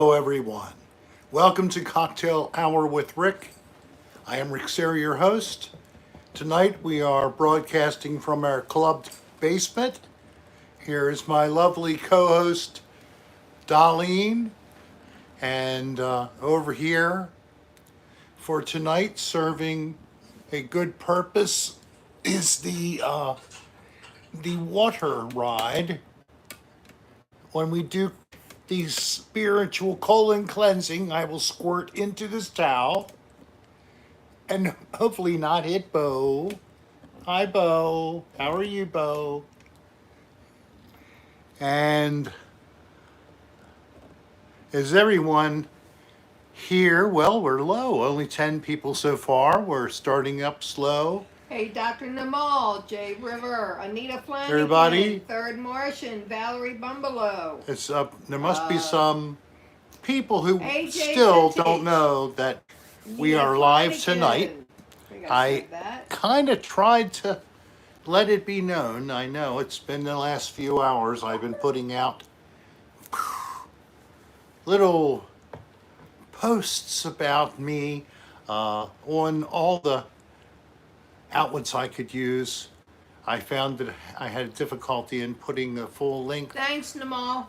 Hello, everyone. Welcome to Cocktail Hour with Rick. I am Rick Serra, your host. Tonight we are broadcasting from our club basement. Here is my lovely co-host, Darlene, and over here for tonight, serving a good purpose, is the water ride. When we do the spiritual colon cleansing, I will squirt into this towel and hopefully not hit Bo. Hi, Bo. How are you, Bo? And is everyone here? Well, we're low. Only 10 people so far. We're starting up slow. Hey, Dr. Namal, Jay River, Anita Everybody, Flanagan, Third Martian, Valerie Bumbelow, it's up. There must be uh, some people who AJ still don't Sentich, know that we Anita are live tonight. Flanagan. I think I I said that. kind of tried to let it be known. I know it's been the last few hours. I've been putting out little posts about me on all the outlets I could use. I found that I had difficulty in putting a full length Thanks, Namal.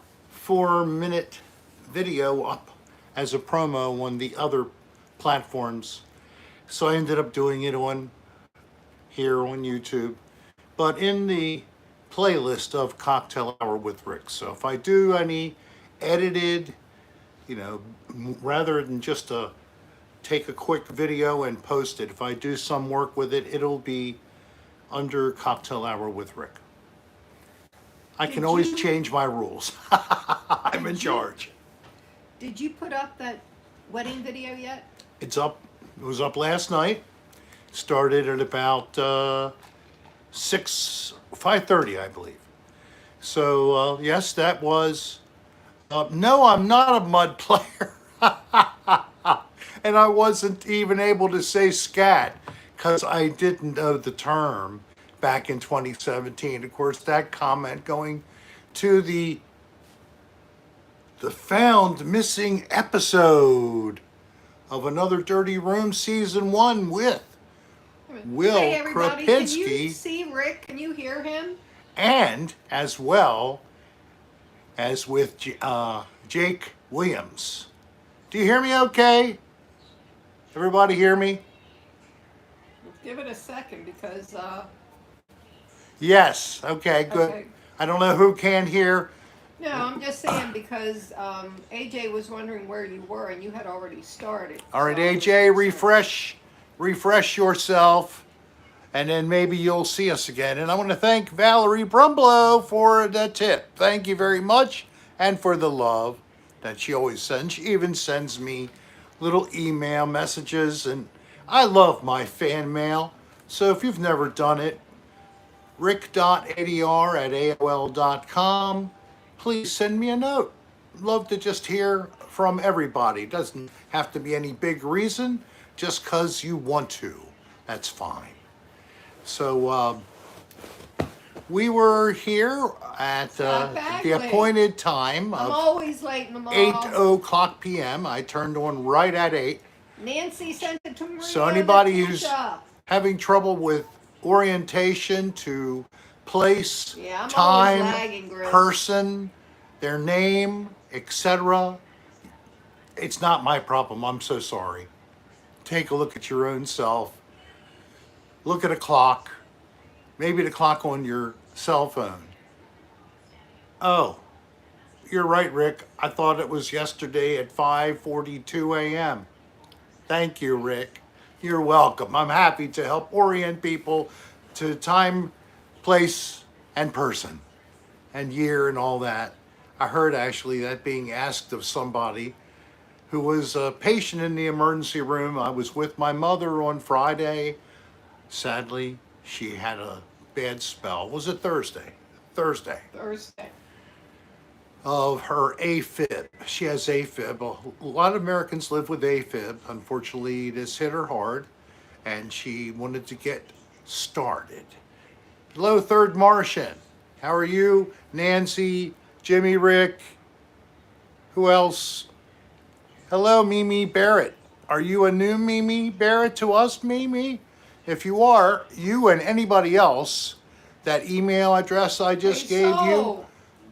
4-minute video up as a promo on the other platforms. So I ended up doing it on here on YouTube, but in the playlist of Cocktail Hour with Rick. So if I do any edited, rather than just take a quick video and post it, if I do some work with it, it'll be under Cocktail Hour with Rick. I can Did always you change my rules. I'm in did you charge. did you put up that wedding video yet? It's up. It was up last night. Started at about 5:30, I believe. So yes, that was. No, I'm not a mud player, and I wasn't even able to say scat because I didn't know the term back in 2017. Of course, that comment going to the found missing episode of Another Dirty Room season 1 with Hey, Will everybody, can you Krapinski, see Rick? Can you hear him? and as well as with Jake Williams. Do you hear me okay? Everybody hear me? Give it a second because, Yes. Okay, good. okay. I don't know who can hear. No, I'm just saying because AJ was wondering where you were and you had already started. All So right, I was AJ, concerned. refresh yourself, and then maybe you'll see us again. And I want to thank Valerie Brumblow for the tip. Thank you very much, and for the love that she always sends. She even sends me little email messages, and I love my fan mail. So if you've never done it, rick.adr@aol.com. Please send me a note. Love to just hear from everybody. Doesn't have to be any big reason, just because you want to. That's fine. So we were here at Got back the late. appointed time I'm of always late in the 8 mall. o'clock p.m. I turned on right at 8. Nancy sent it to So Maria anybody who's Letitia. having trouble with orientation to place, Yeah, I'm always time, lagging, Grizz. person, their name, etc., it's not my problem. I'm so sorry. Take a look at your own self. Look at a clock, maybe the clock on your cell phone. Oh, you're right, Rick. I thought it was yesterday at 5:42 a.m. Thank you, Rick. You're welcome. I'm happy to help orient people to time, place, and person, and year, and all that. I heard actually that being asked of somebody who was a patient in the emergency room. I was with my mother on Friday. Sadly, she had a bad spell. Was it Thursday? Thursday. Thursday. Of her AFib. She has AFib. A lot of Americans live with AFib. Unfortunately, this hit her hard, and she wanted to get started. Hello, Third Martian. How are you? Nancy, Jimmy, Rick. Who else? Hello, Mimi Barrett. Are you a new Mimi Barrett to us, Mimi? If you are, you and anybody else, that email address I Hey, just gave you, Soul,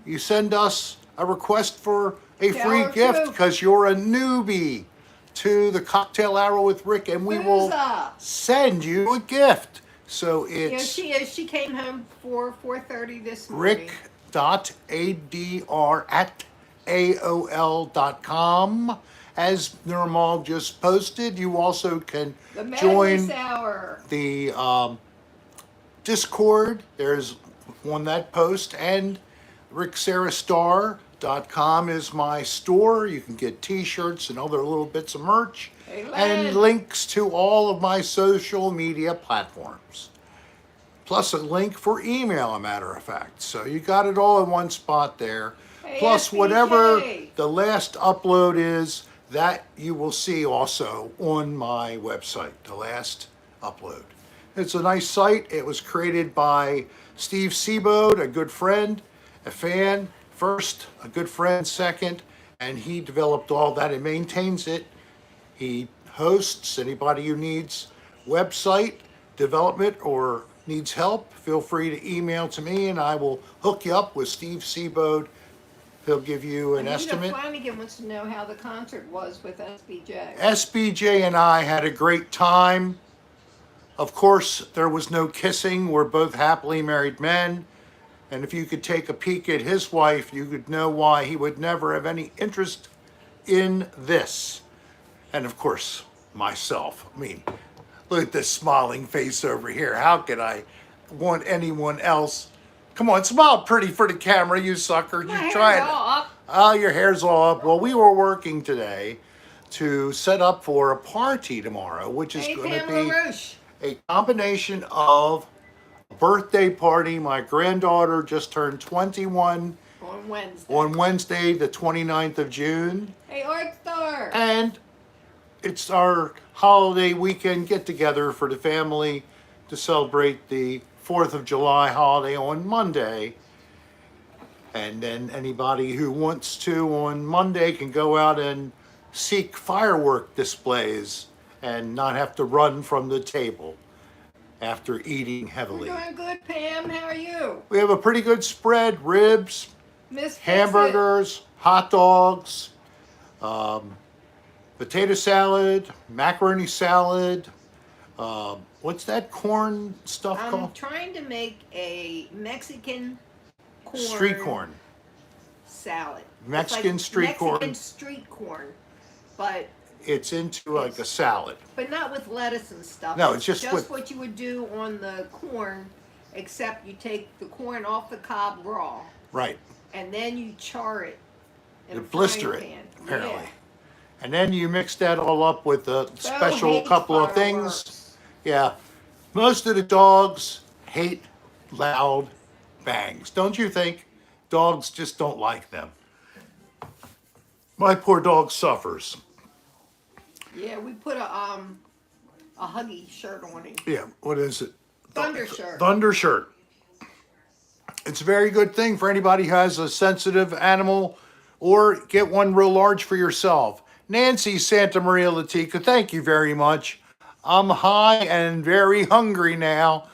you send us a request for a tell free her gift truth. because you're a newbie to the Cocktail Hour with Rick, and we will Booza. send you a gift. So You know, it's she is. She came home for 4:30 this morning. rick.adr@aol.com. As Nirmal just posted, you also can The Madness join Hour. the Discord. There's one that post, and ricksarahstar.com is my store. You can get t-shirts and other little bits of merch Hey, and Len. links to all of my social media platforms. Plus a link for email, a matter of fact. So you got it all in one spot there. Hey, Plus whatever SBJ. the last upload is, that you will see also on my website, the last upload. It's a nice site. It was created by Steve Seabode, a good friend, a fan first, a good friend second, and he developed all that and maintains it. He hosts. Anybody who needs website development or needs help, feel free to email to me and I will hook you up with Steve Seabode. He'll give you an Anita estimate. Flanagan wants to know how the concert was with SBJ. SBJ and I had a great time. Of course, there was no kissing. We're both happily married men. And if you could take a peek at his wife, you could know why he would never have any interest in this. And of course, myself. I mean, look at this smiling face over here. How could I want anyone else? Come on, smile pretty for the camera, you sucker. My You hair's trying to. all up. Oh, your hair's all up. Well, we were working today to set up for a party tomorrow, which is Hey, going to Pamela be Roche. a combination of a birthday party. My granddaughter just turned 21 On Wednesday. on Wednesday, the 29th of June. Hey, Art Star. And it's our holiday weekend get together for the family to celebrate the 4th of July holiday on Monday. And then anybody who wants to on Monday can go out and seek firework displays and not have to run from the table after eating We're heavily. doing good, Pam. How are you? We have a pretty good spread: ribs, Miss Fix It. hamburgers, hot dogs, potato salad, macaroni salad. What's that corn stuff I'm called? trying to make a Mexican corn Street corn. salad. Mexican It's like street corn. Mexican street corn, but It's into like a salad. not with lettuce and stuff. No, it's just with- what you would do on the corn, except you take the corn off the cob raw, Right. and then you char it in You a blister frying it, pan. apparently. Yeah. And then you mix that all up with a So special hate couple of things. fireworks. Yeah. Most of the dogs hate loud bangs. Don't you think? Dogs just don't like them. My poor dog suffers. Yeah, we put a huggy shirt on him. Yeah, what is it? Thunder shirt. Thunder shirt. It's a very good thing for anybody who has a sensitive animal, or get one real large for yourself. Nancy Santa Maria Latica, thank you very much. I'm high and very hungry now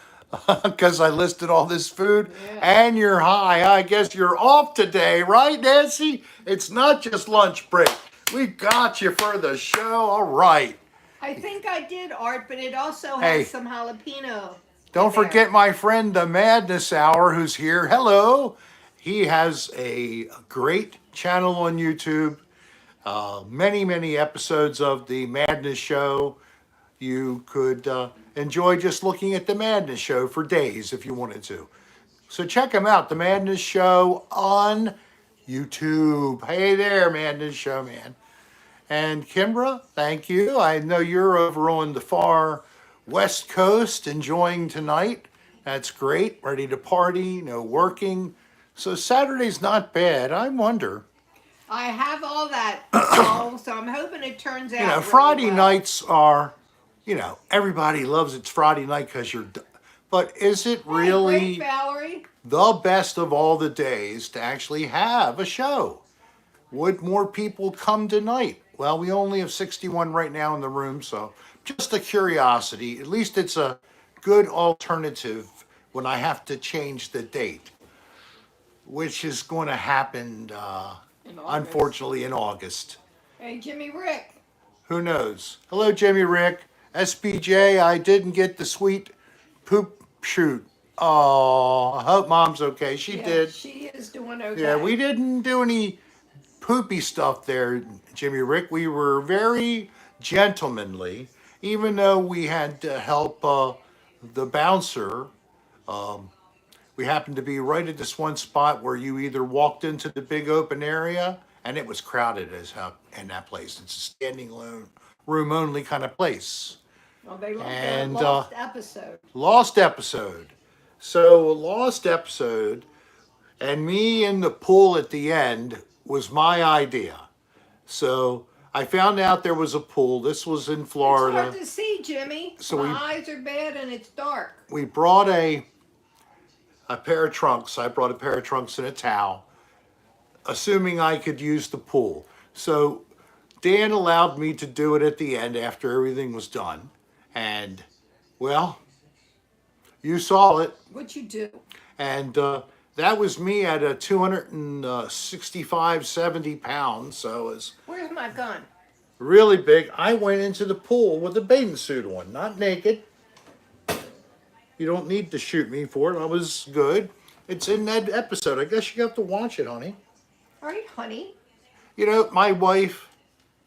because I listed all this food. Yeah. And you're high. I guess you're off today, right, Nancy? It's not just lunch break. We got you for the show. All right. I think I did, Art, but it also Hey. has some jalapeno. Don't in there. forget my friend, the Madness Hour, who's here. Hello. He has a great channel on YouTube. Many, many episodes of the Madness Show. You could enjoy just looking at the Madness Show for days if you wanted to. So check him out, the Madness Show on YouTube. Hey there, Madness Show, man. And Kimbra, thank you. I know you're over on the far West Coast enjoying tonight. That's great. Ready to party, no working. So Saturday's not bad. I wonder. I have all that, so I'm hoping it turns out. You know, really Friday well. nights are, everybody loves it's Friday night because but is it Hey, really great, Valerie. the best of all the days to actually have a show? Would more people come tonight? Well, we only have 61 right now in the room, so just a curiosity. At least it's a good alternative when I have to change the date, which is going to happen, In August. unfortunately, in August. Hey, Jimmy Rick. Who knows? Hello, Jimmy Rick. SBJ, I didn't get the sweet poop shoot. Oh, I hope mom's okay. She Yeah, did. she is doing okay. Yeah, we didn't do any poopy stuff there, Jimmy Rick. We were very gentlemanly, even though we had to help the bouncer. We happened to be right at this one spot where you either walked into the big open area, and it was crowded as hell in that place. It's a standing room only kind of place. Well, they love And that lost episode. lost episode. So, a lost episode, and me in the pool at the end was my idea. So, I found out there was a pool. This was in It's Florida. hard to see, Jimmy. So My we- eyes are bad and it's dark. We brought a pair of trunks. I brought a pair of trunks and a towel, assuming I could use the pool. So Dan allowed me to do it at the end after everything was done. And, well, you saw it. What'd you do? And that was me at a 265, 70 pounds. So it's Where's my gun? really big. I went into the pool with a bathing suit on, not naked. You don't need to shoot me for it. I was good. It's in that episode. I guess you have to watch it, honey. All right, honey. You know, my wife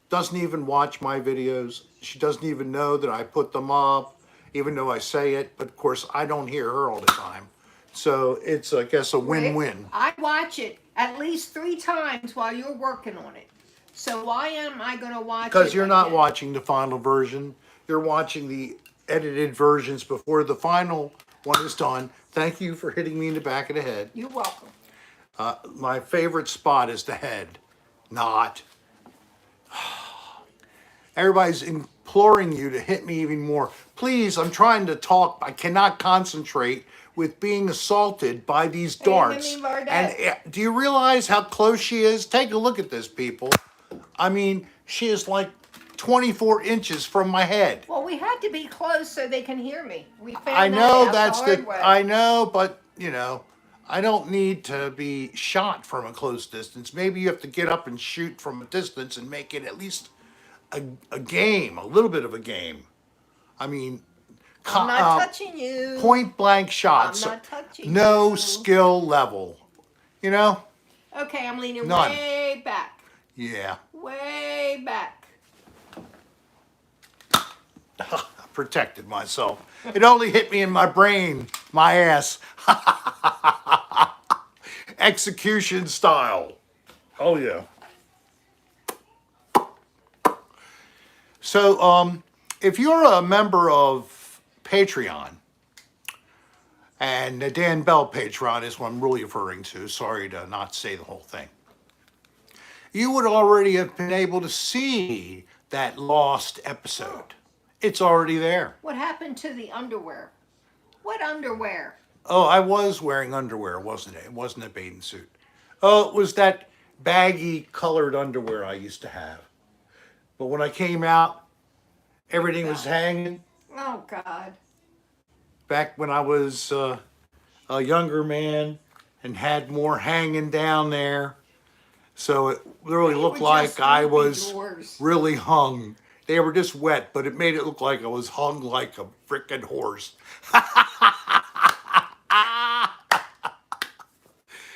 doesn't even watch my videos. She doesn't even know that I put them up, even though I say it. But of course, I don't hear her all the time. So it's, I guess, a win-win. Rick, I watch it at least 3 times while you're working on it. So why am I going to watch it? Because you're not again? watching the final version. You're watching the edited versions before the final one is done. Thank you for hitting me in the back of the head. You're welcome. My favorite spot is the head. Not. Everybody's imploring you to hit me even more. Please, I'm trying to talk. I cannot concentrate with being assaulted by these darts. Enemy Vardet. And do you realize how close she is? Take a look at this, people. I mean, she is like 24 inches from my head. Well, we had to be close so they can hear me. We found I that know out that's the hard way. I know, but you know, I don't need to be shot from a close distance. Maybe you have to get up and shoot from a distance and make it at least a game, a little bit of a game. I mean, I'm not touching you. point blank shots. I'm not touching no you. skill level. You know? Okay, I'm leaning None. way back. Yeah. Way back. I protected myself. It only hit me in my brain, my ass. Execution style. Oh yeah. So, if you're a member of Patreon, and the Dan Bell Patreon is what I'm really referring to, sorry to not say the whole thing, you would already have been able to see that lost episode. It's already there. What happened to the underwear? What underwear? Oh, I was wearing underwear, wasn't it? It wasn't a bathing suit. Oh, it was that baggy colored underwear I used to have. But when I came out, everything was hanging. Oh, God. Back when I was a younger man and had more hanging down there. So it really They looked were like just I loopy was drawers. really hung. They were just wet, but it made it look like I was hung like a frickin' horse.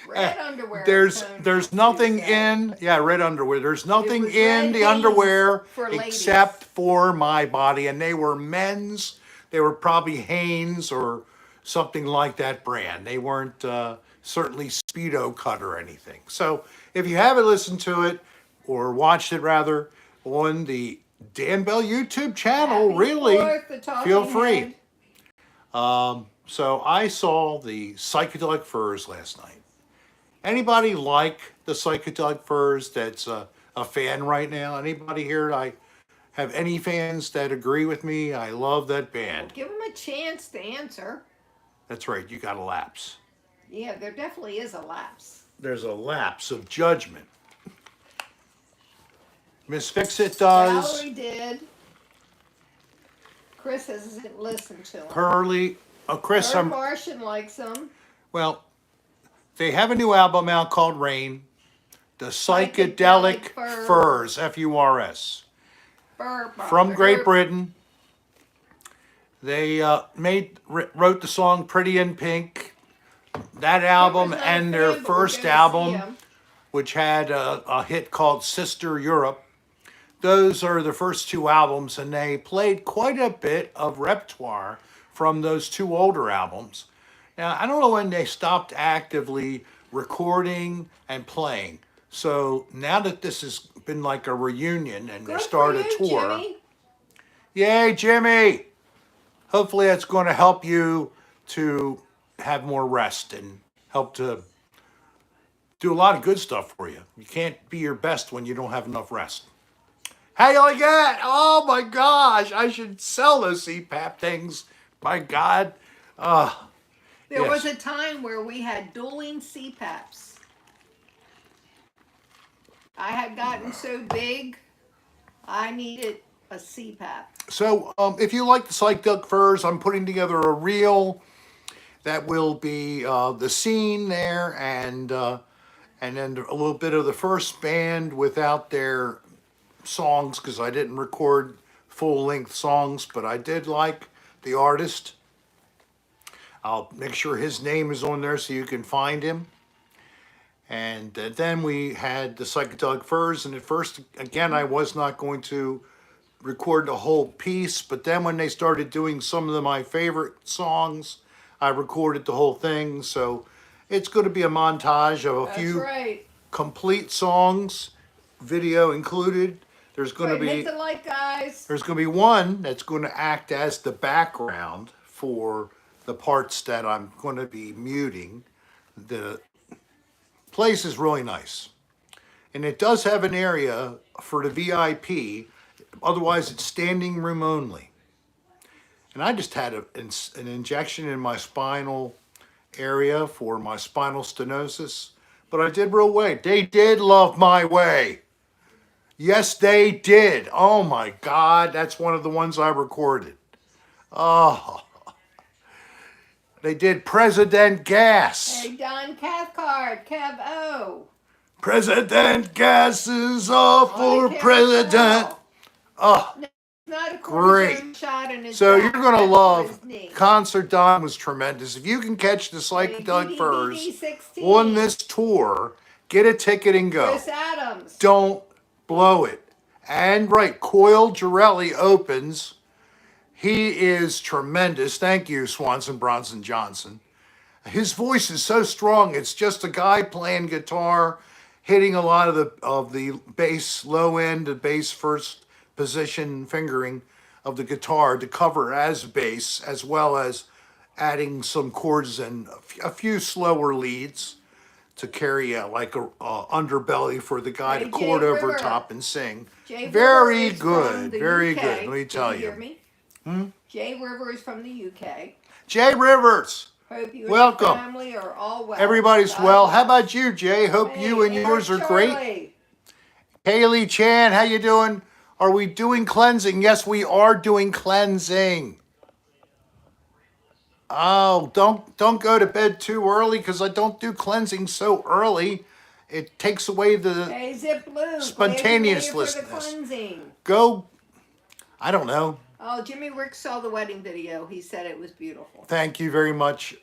Red underwear. There's Tony, nothing you said. red underwear. There's nothing was in red the Hanes underwear for ladies. except for my body, and they were men's. They were probably Hanes or something like that brand. They weren't certainly Speedo cut or anything. So if you haven't listened to it or watched it rather on the Dan Bell YouTube channel, Happy really, 4th, the talking feel free. head. So I saw the Psychedelic Furs last night. Anybody like the Psychedelic Furs that's a fan right now? Anybody here? I have any fans that agree with me? I love that band. Give them a chance to answer. That's right, you got a lapse. Yeah, there definitely is a lapse. There's a lapse of judgment. Miss Fixit does. Valerie did. Chris hasn't listened to them. Pearly. Oh, Chris, Herb Martian likes them. well, they have a new album out called Rain. The Psychedelic Psychedelic Furs, F-U-R-S. From Great Britain. They wrote the song Pretty in Pink. That album and their first album, which had a hit called Sister Europe. Those are the first two albums, and they played quite a bit of repertoire from those two older albums. Now, I don't know when they stopped actively recording and playing. So now that this has been like a reunion and they start a tour. Jimmy. Yay, Jimmy! Hopefully that's going to help you to have more rest and help to do a lot of good stuff for you. You can't be your best when you don't have enough rest. How you like that? Oh my gosh, I should sell those CPAP things. My God. There was a time where we had dueling CPAPs. I had gotten so big, I needed a CPAP. So if you like the Psychedelic Furs, I'm putting together a reel that will be the scene there and then a little bit of the first band without their songs because I didn't record full-length songs, but I did like the artist. I'll make sure his name is on there so you can find him. And then we had the Psychedelic Furs, and at first, again, I was not going to record the whole piece, but then when they started doing some of my favorite songs, I recorded the whole thing. So it's going to be a montage of a few complete songs, video included. There's going to be hit the like, guys. There's going to be one that's going to act as the background for the parts that I'm going to be muting. The place is really nice, and it does have an area for the VIP. Otherwise, it's standing room only. And I just had an injection in my spinal area for my spinal stenosis, but I did real well. They did love my way. Yes, they did. Oh my God, that's one of the ones I recorded. Oh, they did President Gas. Hey, Don Cathcart, Kev O. President Gas is all for president. Oh, not a great. Shot in his so back, you're going to love knee. Concert Don was tremendous. If you can catch the Psychedelic Furs on this tour, get a ticket and go. Chris Adams. Don't blow it. And right, Coyle Girelli opens. He is tremendous. Thank you, Swanson Bronson Johnson. His voice is so strong. It's just a guy playing guitar, hitting a lot of the bass low end, the bass first position fingering of the guitar to cover as bass, as well as adding some chords and a few slower leads to carry like a underbelly for the guy to chord over top and sing. Very good, very good. Let me tell you. Hear me? Jay Rivers from the UK. Jay Rivers. Hope you welcome. And your family are all well. Everybody's well. How about you, Jay? Hope you and yours are great. Haley Chan, how you doing? Are we doing cleansing? Yes, we are doing cleansing. Oh, don't go to bed too early because I don't do cleansing so early. It takes away the spontaneousness. Go, I don't know. Oh, Jimmy Rick saw the wedding video. He said it was beautiful. Thank you very much.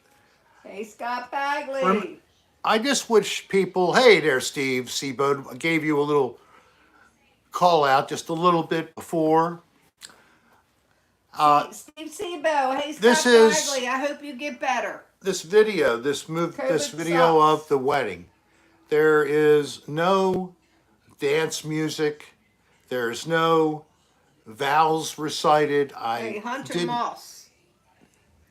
Hey, Scott Bagley. I just wish people, hey there, Steve Seabold. I gave you a little call out just a little bit before. Steve Seabold. Hey, Scott Bagley. I hope you get better. This video, this video of the wedding. There is no dance music. There's no vows recited. Hey, Hunter Moss.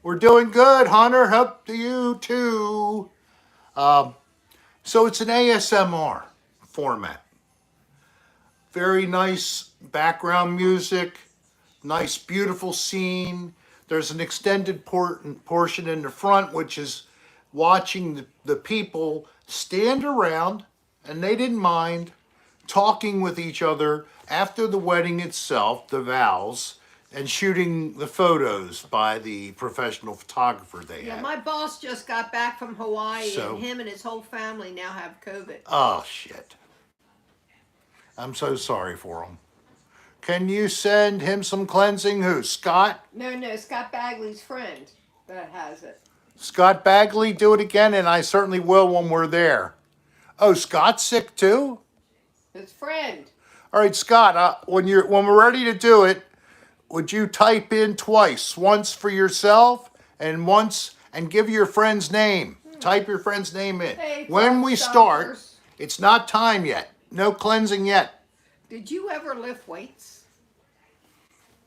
We're doing good, Hunter. Hope to you too. So it's an ASMR format. Very nice background music. Nice, beautiful scene. There's an extended portion in the front, which is watching the people stand around, and they didn't mind, talking with each other after the wedding itself, the vows, and shooting the photos by the professional photographer they Yeah, had. my boss just got back from Hawaii, So- and him and his whole family now have COVID. Oh, shit. I'm so sorry for him. Can you send him some cleansing? Who? Scott? No, Scott Bagley's friend that has it. Scott Bagley, do it again, and I certainly will when we're there. Oh, Scott's sick too? His friend. All right, Scott, when we're ready to do it, would you type in twice, once for yourself and once, and give your friend's name. Type your friend's name in. Hey, when we start, stoppers. it's not time yet. No cleansing yet. Did you ever lift weights?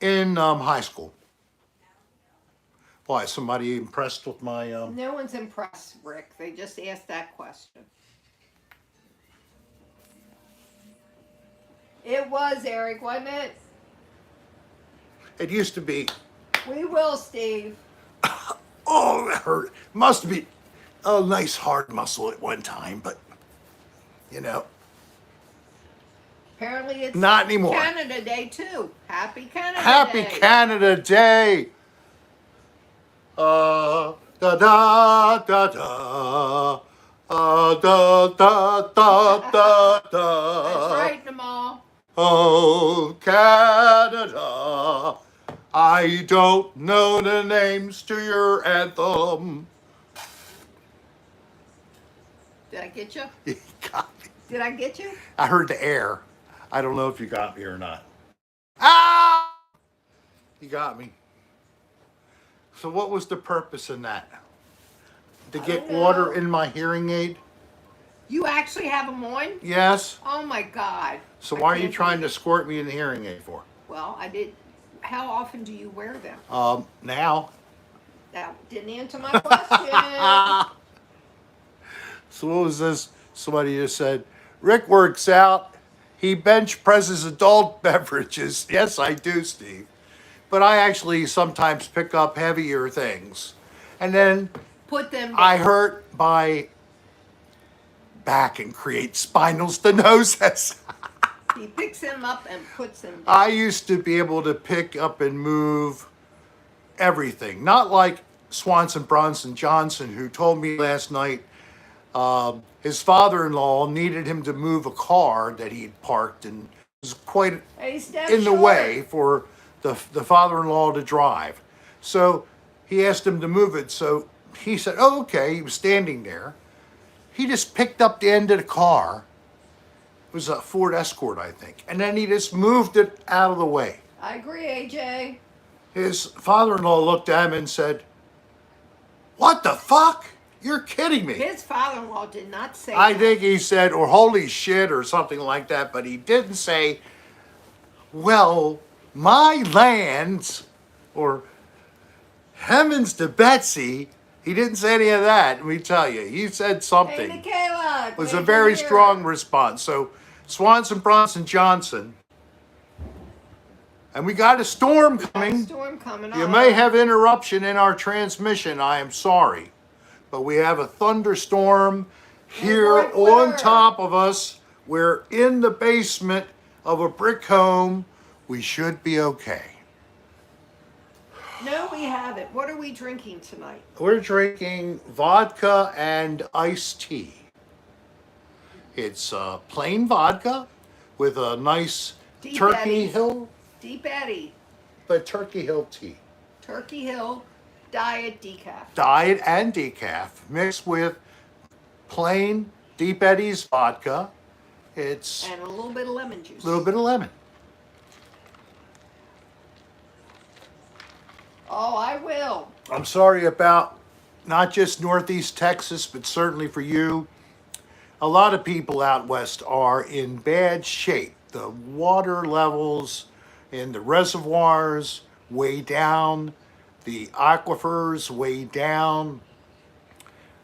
In high school. Why? Somebody impressed with my? No one's impressed, Rick. They just asked that question. It was, Eric, wasn't it? It used to be. We will, Steve. Oh, that hurt. Must be a nice hard muscle at one time, but you know, Apparently it's not anymore. Canada Day too. Happy Canada Happy Day. Canada Day. Da da da da. Da da da da da. That's right, Namal. Oh, Canada, I don't know the names to your anthem. Did I get you? You got me. Did I get you? I heard the air. I don't know if you got me or not. Ah! You got me. So what was the purpose in that? To I get don't know. water in my hearing aid? You actually have them on? Yes. Oh my God. So I why are you can't trying to believe- squirt me in the hearing aid for? Well, I did. How often do you wear them? Now. That didn't answer my question. So what was this? Somebody just said, Rick works out. He bench presses adult beverages. Yes, I do, Steve. But I actually sometimes pick up heavier things. And then Put them down. I hurt my back and create spinal stenosis. He picks them up and puts them down. I used to be able to pick up and move everything. Not like Swanson Bronson Johnson, who told me last night his father-in-law needed him to move a car that he'd parked and was quite Hey, step in the short. way for the father-in-law to drive. So he asked him to move it. So he said, oh, okay. He was standing there. He just picked up the end of the car. It was a Ford Escort, I think. And then he just moved it out of the way. I agree, AJ. His father-in-law looked at him and said, what the fuck? You're kidding me. His father-in-law did not say I that. think he said, or holy shit, or something like that, but he didn't say, well, my lands, or heavens to Betsy. He didn't say any of that, let me tell you. He said Hey, something. Michaela. It was glad a you're very here. strong response. So, Swanson, Bronson, Johnson. And we got a storm Got a coming. storm coming You on. may have interruption in our transmission. I am sorry. But we have a thunderstorm here Brick on weather. top of us. We're in the basement of a brick home. We should be okay. No, we haven't. What are we drinking tonight? We're drinking vodka and iced tea. It's plain vodka with a nice Deep Turkey Eddie's. Hill, Deep Eddy. but Turkey Hill tea. Turkey Hill Diet Decaf. Diet and decaf mixed with plain Deep Eddy's vodka. It's And a little bit of lemon juice. a little bit of lemon. Oh, I will. I'm sorry about not just Northeast Texas, but certainly for you. A lot of people out west are in bad shape. The water levels in the reservoirs way down, the aquifers way down.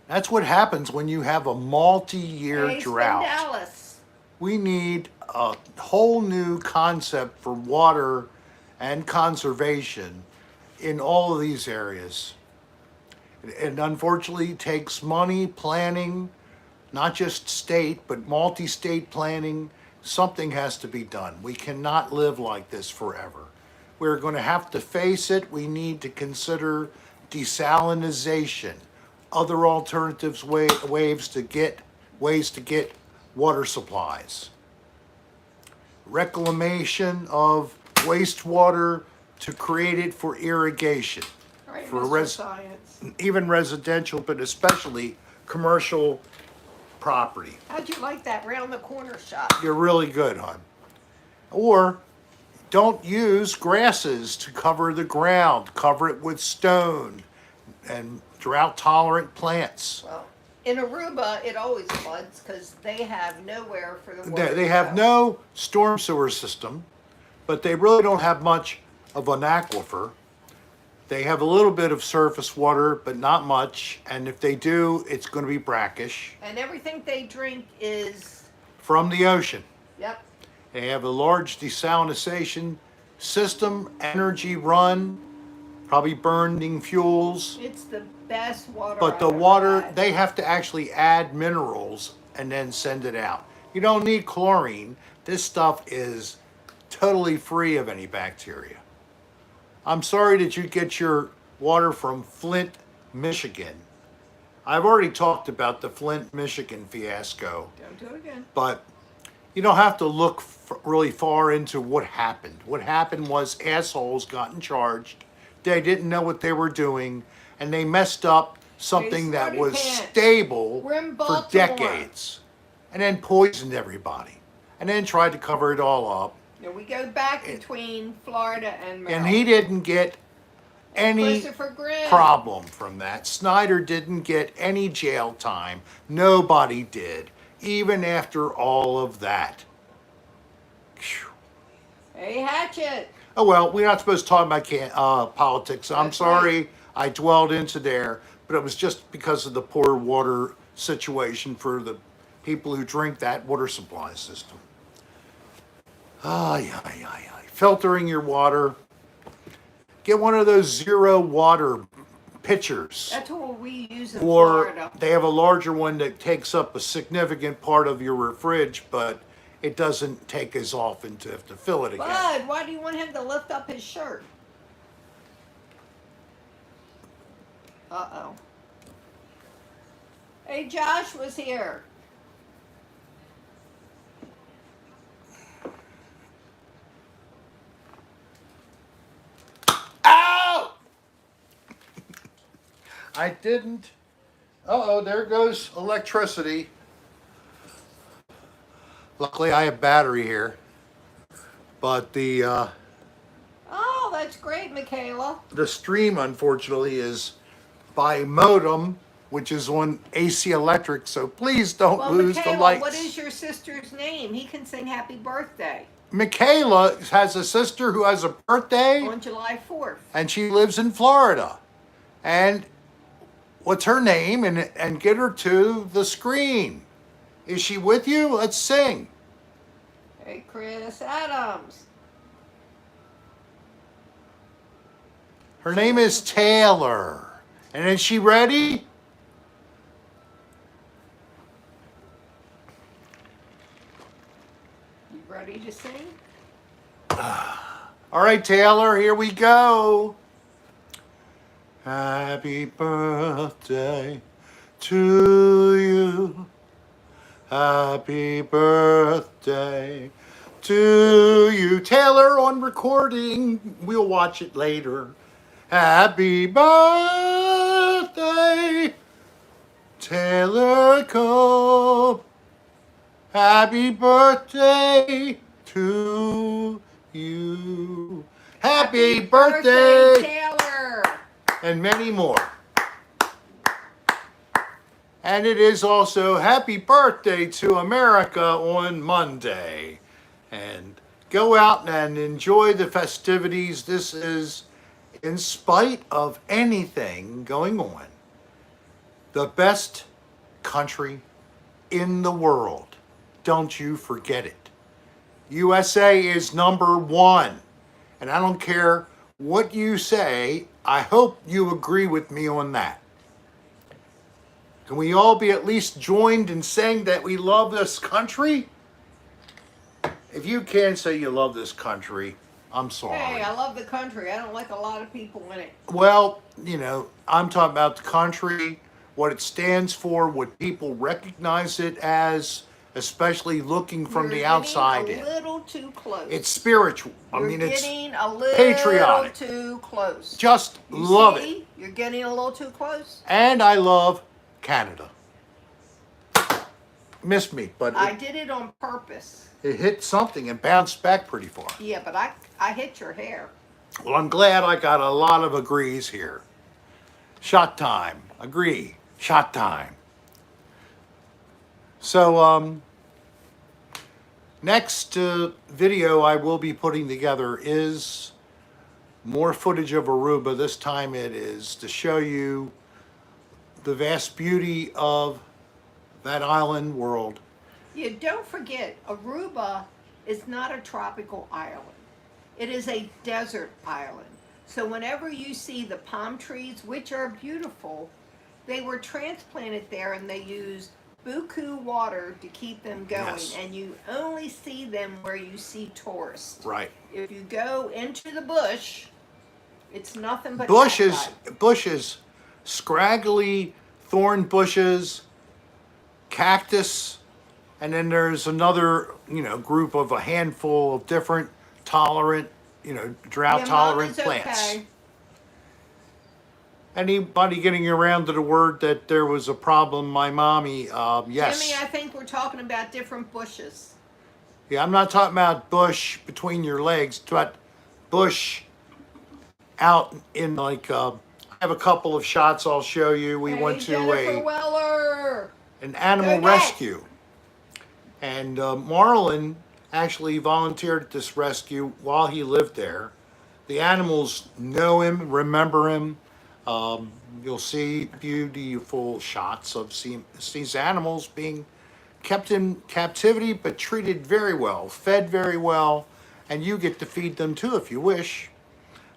That's what happens when you have a multi-year Hey, drought. Dallas. We need a whole new concept for water and conservation in all of these areas. It unfortunately takes money, planning, not just state, but multi-state planning something has to be done. We cannot live like this forever. We're going to have to face it. We need to consider desalinization, other alternatives, ways to get water supplies, reclamation of wastewater to create it for irrigation, All right, for Mr. Science. even residential, but especially commercial property. How'd you like that round the corner shot? You're really good, hon. Or don't use grasses to cover the ground. Cover it with stone and drought-tolerant plants. Well, in Aruba, it always floods because they have nowhere for the water. They to have go. no storm sewer system, but they really don't have much of an aquifer. They have a little bit of surface water, but not much. And if they do, it's going to be brackish And everything they drink is, from the ocean. yep. They have a large desalinization system, energy run, probably burning fuels. It's the best water. But the I've ever water, had. they have to actually add minerals and then send it out. You don't need chlorine. This stuff is totally free of any bacteria. I'm sorry that you get your water from Flint, Michigan. I've already talked about the Flint, Michigan fiasco, Don't do it again. but you don't have to look really far into what happened. What happened was assholes got in charge. They didn't know what they were doing, and they messed up something that smarty was pants. stable We're in for Baltimore. decades, and then poisoned everybody, and then tried to cover it all up. Yeah, we go back between Florida and Maryland. And he didn't get any Christopher Grimm. problem from that. Snyder didn't get any jail time. Nobody did, even after all of that. Phew. Hey, Hatchet. Oh well, we're not supposed to talk about politics. I'm That's sorry right. I dwelled into there, but it was just because of the poor water situation for the people who drink that water supply system. Ay, ay, ay, ay. Filtering your water. Get one of those zero water pitchers. That's what we use in Or Florida. they have a larger one that takes up a significant part of your fridge, but it doesn't take as often to have to fill it again. Bud, why do you want him to lift up his shirt? Uh-oh. Hey, Josh was here. Ow! I didn't. Uh-oh, there goes electricity. Luckily, I have battery here. But the Oh, that's great, Michaela. stream, unfortunately, is by modem, which is on AC Electric, so please don't Well, lose Michaela, the lights. what is your sister's name? He can sing happy birthday Michaela has a sister who has a birthday, on July 4th. and she lives in Florida. And what's her name? And get her to the screen. Is she with you? Let's sing. Hey, Chris Adams. Her name is Taylor. And is she ready? You ready to sing? All right, Taylor, here we go. Happy birthday to you. Happy birthday to you. Taylor on recording. We'll watch it later. Happy birthday, Taylor Cole. Happy birthday to you. Happy birthday, Taylor. and many more. And it is also happy birthday to America on Monday. And go out and enjoy the festivities. This is, in spite of anything going on, the best country in the world. Don't you forget it. USA is #1. And I don't care what you say, I hope you agree with me on that. Can we all be at least joined in saying that we love this country? If you can't say you love this country, I'm sorry. Hey, I love the country. I don't like a lot of people in it. Well, I'm talking about the country, what it stands for, what people recognize it as, especially looking from You're the getting outside a in. little too close. It's spiritual. You're It's getting a little patriotic. too close. Just You love see? it. You're getting a little too close. And I love Canada. Missed me, but I did it on purpose. it hit something and bounced back pretty far. Yeah, but I hit your hair. Well, I'm glad I got a lot of agrees here. Shot time. Agree. Shot time. So, next video I will be putting together is more footage of Aruba. This time it is to show you the vast beauty of that island world. Yeah, don't forget, Aruba is not a tropical island. It is a desert island. So whenever you see the palm trees, which are beautiful, they were transplanted there and they used buku water to keep them going. Yes. And you only see them where you see tourists. Right. If you go into the bush, it's nothing but Bushes, scraggly thorn bushes, cactus, and then there's another, group of a handful of different tolerant, drought tolerant plants. Okay. Anybody getting around to the word that there was a problem? My mommy, yes. Jimmy, I think we're talking about different bushes. Yeah, I'm not talking about bush between your legs, but bush out in I have a couple of shots I'll show you. We went to Jennifer Weller. an animal Go rescue. And Marlon actually volunteered at this rescue while he lived there. The animals know him, remember him. You'll see beautiful shots of these animals being kept in captivity but treated very well, fed very well, and you get to feed them too if you wish.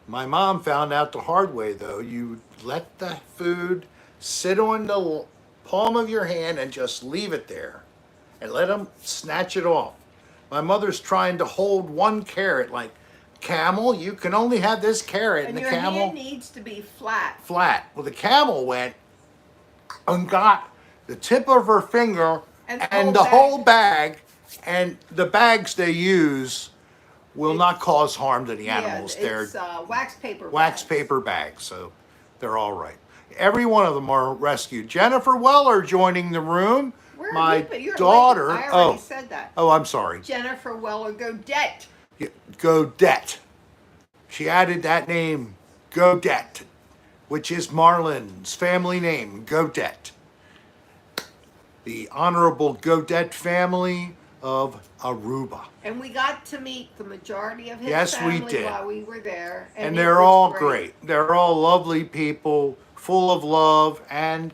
My mom found out the hard way though. You let the food sit on the palm of your hand and just leave it there and let them snatch it off. My mother's trying to hold one carrot like, camel, you can only have this carrot. And the your camel hand needs to be flat. flat. Well, the camel went and got the tip of her finger and the whole bag, and the bags they use will not cause harm to the animals. Yeah, it's wax paper wax bags. paper bags, so they're all right. Every one of them are rescued. Jennifer Weller joining the room. Where My you're daughter. late. I already said that. Oh, I'm sorry. Jennifer Weller Godette. Godette. She added that name, Godette, which is Marlon's family name, Godette. The Honorable Godette family of Aruba. And we got to meet the majority of his Yes, we family did. while we were there. And it they're was all great. They're all lovely people, full of love, and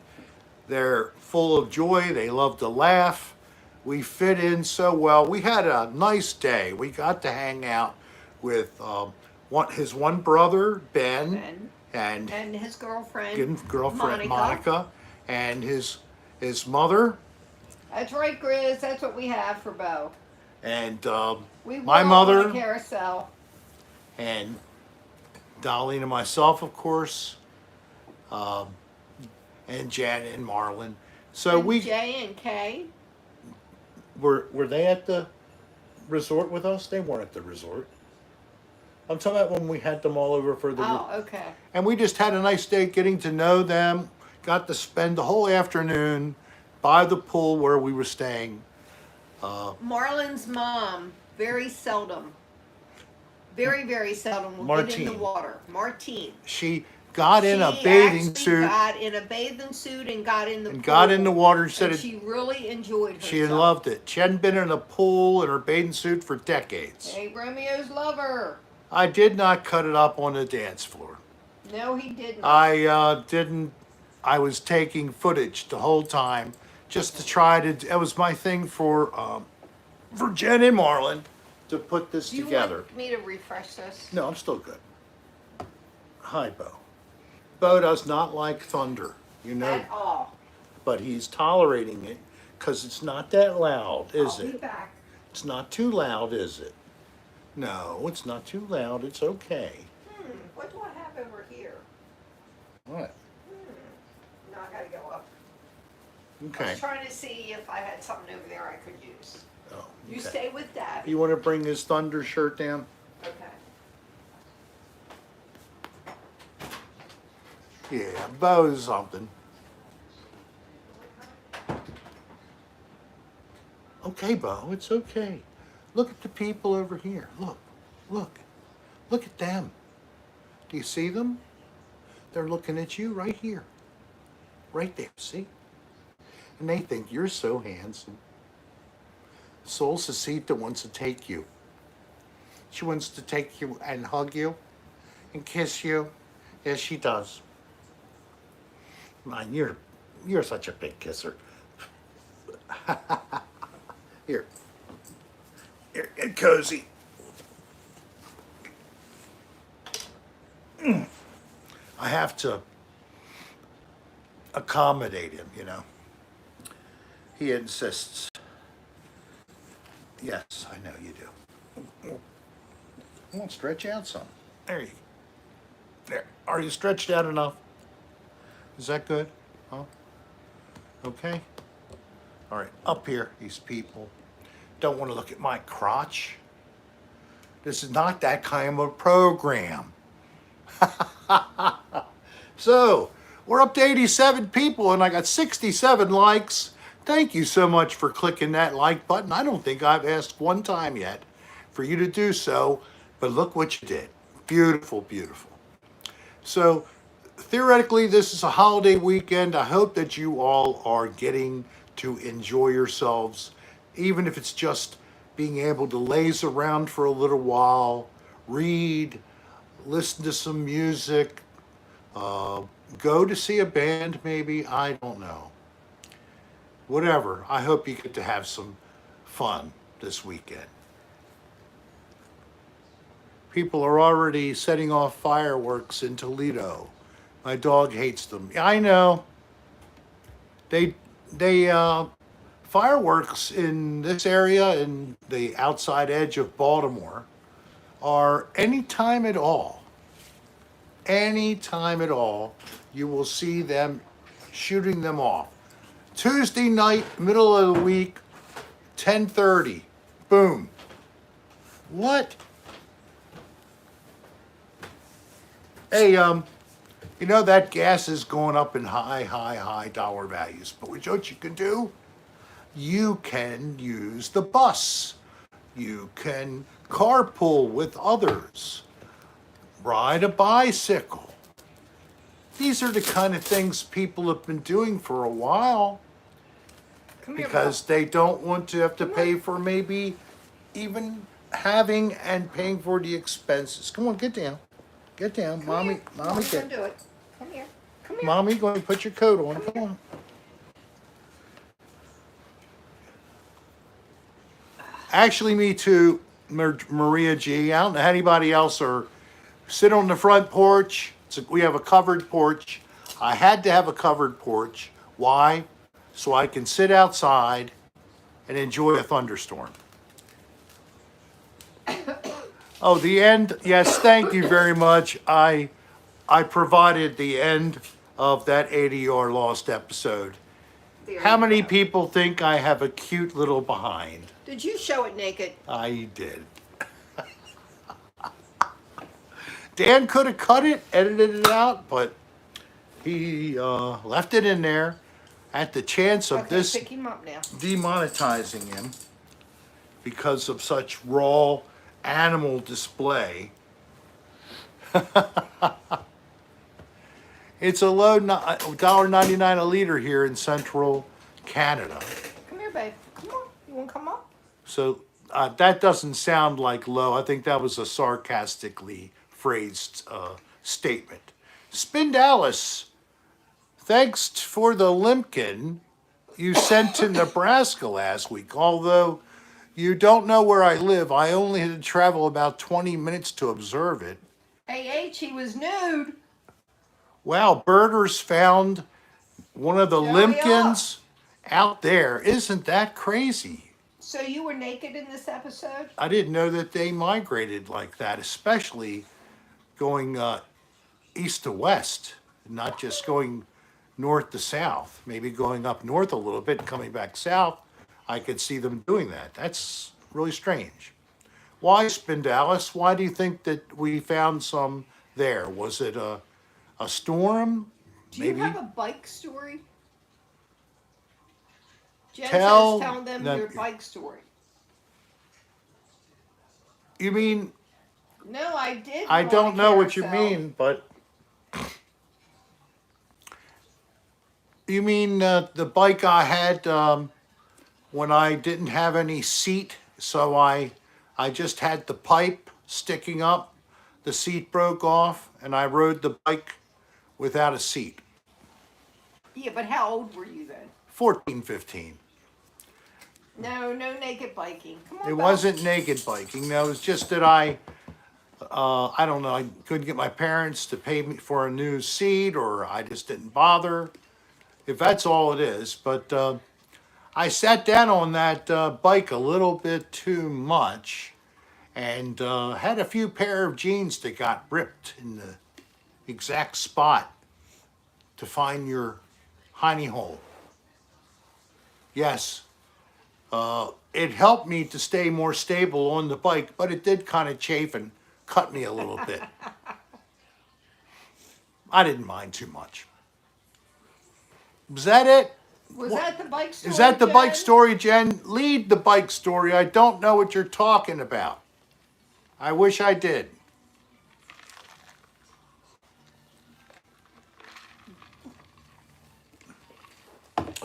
they're full of joy. They love to laugh. We fit in so well. We had a nice day. We got to hang out with his one brother, Ben, and his girlfriend, Monica, and his mother. That's right, Grizz. That's what we have for Bo. And We my were mother on a carousel. and Dolly and myself, of course, and Janet and Marlon. So and Jay and Kay. Were they at the resort with us? They weren't at the resort. I'm talking about when we had them all over for the. Oh, okay. And we just had a nice day getting to know them. Got to spend the whole afternoon by the pool where we were staying. Marlon's mom very seldom, very seldom will get in the water. Martine. She got in a bathing suit. Got in a bathing suit and got in the pool. Got in the water. And she really enjoyed herself. She loved it. She hadn't been in a pool in her bathing suit for decades. Hey, Romeo's lover. I did not cut it up on the dance floor. No, he didn't. I didn't. I was taking footage the whole time just to try to. It was my thing for Jen and Marlon to put this together. Do you want me to refresh this? No, I'm still good. Hi, Bo. Bo does not like thunder, At all. but he's tolerating it because it's not that loud, is I'll it? be back. It's not too loud, is it? No, it's not too loud. It's okay. What do I have over here? What? No, I gotta go up. I Okay. was trying to see if I had something over there I could use. Oh, You okay. stay with Dad. You want to bring his thunder shirt down? Okay. Yeah, Bo's something. Okay, Bo, it's okay. Look at the people over here. Look. Look at them. Do you see them? They're looking at you right here. Right there, see? And they think you're so handsome. Sol Cecita wants to take you. She wants to take you and hug you and kiss you. Yes, she does. Man, you're such a big kisser. Here. Here, get cozy. I have to accommodate him, you know. He insists. Yes, I know you do. Come on, stretch out some. There you go. There. Are you stretched out enough? Is that good? Huh? Okay. All right, up here, these people don't want to look at my crotch. This is not that kind of a program. So, we're up to 87 people and I got 67 likes. Thank you so much for clicking that like button. I don't think I've asked one time yet for you to do so, but look what you did. Beautiful, beautiful. So, theoretically, this is a holiday weekend. I hope that you all are getting to enjoy yourselves, even if it's just being able to laze around for a little while, read, listen to some music, go to see a band maybe, I don't know. Whatever, I hope you get to have some fun this weekend. People are already setting off fireworks in Toledo. My dog hates them. I know. They fireworks in this area, in the outside edge of Baltimore, are any time at all. Any time at all, you will see them shooting them off. Tuesday night, middle of the week, 10:30. Boom. What? Hey, you know that gas is going up in high dollar values. But what you can do? You can use the bus. You can carpool with others. Ride a bicycle. These are the kind of things people have been doing for a while because they don't want to have to pay for maybe even having and paying for the expenses. Come on, get down. Get down. Mommy, get. Do it. Come here. Come here. Mommy, go and put your coat on. Come on. Actually, me too, Maria G. I don't know how anybody else or sit on the front porch. We have a covered porch. I had to have a covered porch. Why? So I can sit outside and enjoy a thunderstorm. Oh, the end. Yes, thank you very much. I provided the end of that ADR Lost episode. There How you many go. people think I have a cute little behind? Did you show it naked? I did. Dan could have cut it, edited it out, but he left it in there at the chance of Okay, this pick him up now. demonetizing him because of such raw animal display. It's a low $1.99 a liter here in central Canada. Come here, babe. Come on. You want to come up? So that doesn't sound like low. I think that was a sarcastically phrased statement. Spin Dallas, thanks for the limpkin you sent to Nebraska last week. Although you don't know where I live, I only had to travel about 20 minutes to observe it. Hey, H, he was nude. Wow, birders found one of the Hurry limpkins out there. Isn't that crazy? So you were naked in this episode? I didn't know that they migrated like that, especially going east to west, not just going north to south. Maybe going up north a little bit and coming back south. I could see them doing that. That's really strange. Why, Spindalis? Why do you think that we found some there? Was it a storm? Do you Maybe have a bike story? Jen tell says tell them them. your bike story. You mean No, I did. I go on don't a know what you carousel. mean, but you mean the bike I had when I didn't have any seat, so I just had the pipe sticking up. The seat broke off, and I rode the bike without a seat. Yeah, but how old were you then? 14, 15. No, no naked biking. Come on, It Belle. wasn't naked biking. No, it was just that I don't know, I couldn't get my parents to pay me for a new seat, or I just didn't bother. If that's all it is, but I sat down on that bike a little bit too much, and had a few pair of jeans that got ripped in the exact spot to find your hiney hole. Yes, it helped me to stay more stable on the bike, but it did kind of chafe and cut me a little bit. I didn't mind too much. Was that it? Was that the bike story? Is that the bike Jen? story, Jen? Lead the bike story. I don't know what you're talking about. I wish I did.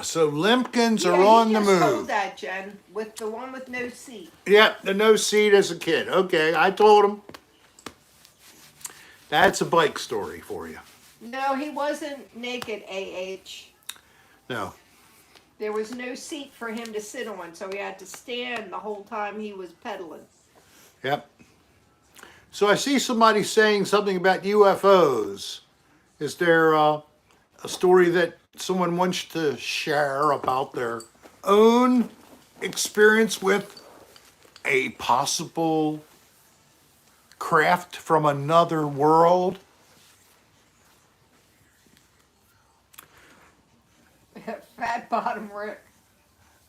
So Limpkins are Yeah, on he the just told move. that, Jen, with the one with no seat. Yep, the no seat as a kid. Okay, I told him. That's a bike story for you. No, he wasn't naked, AH. No. There was no seat for him to sit on, so he had to stand the whole time he was pedaling. Yep. So I see somebody saying something about UFOs. Is there a story that someone wants to share about their own experience with a possible craft from another world? Fat bottom Rick.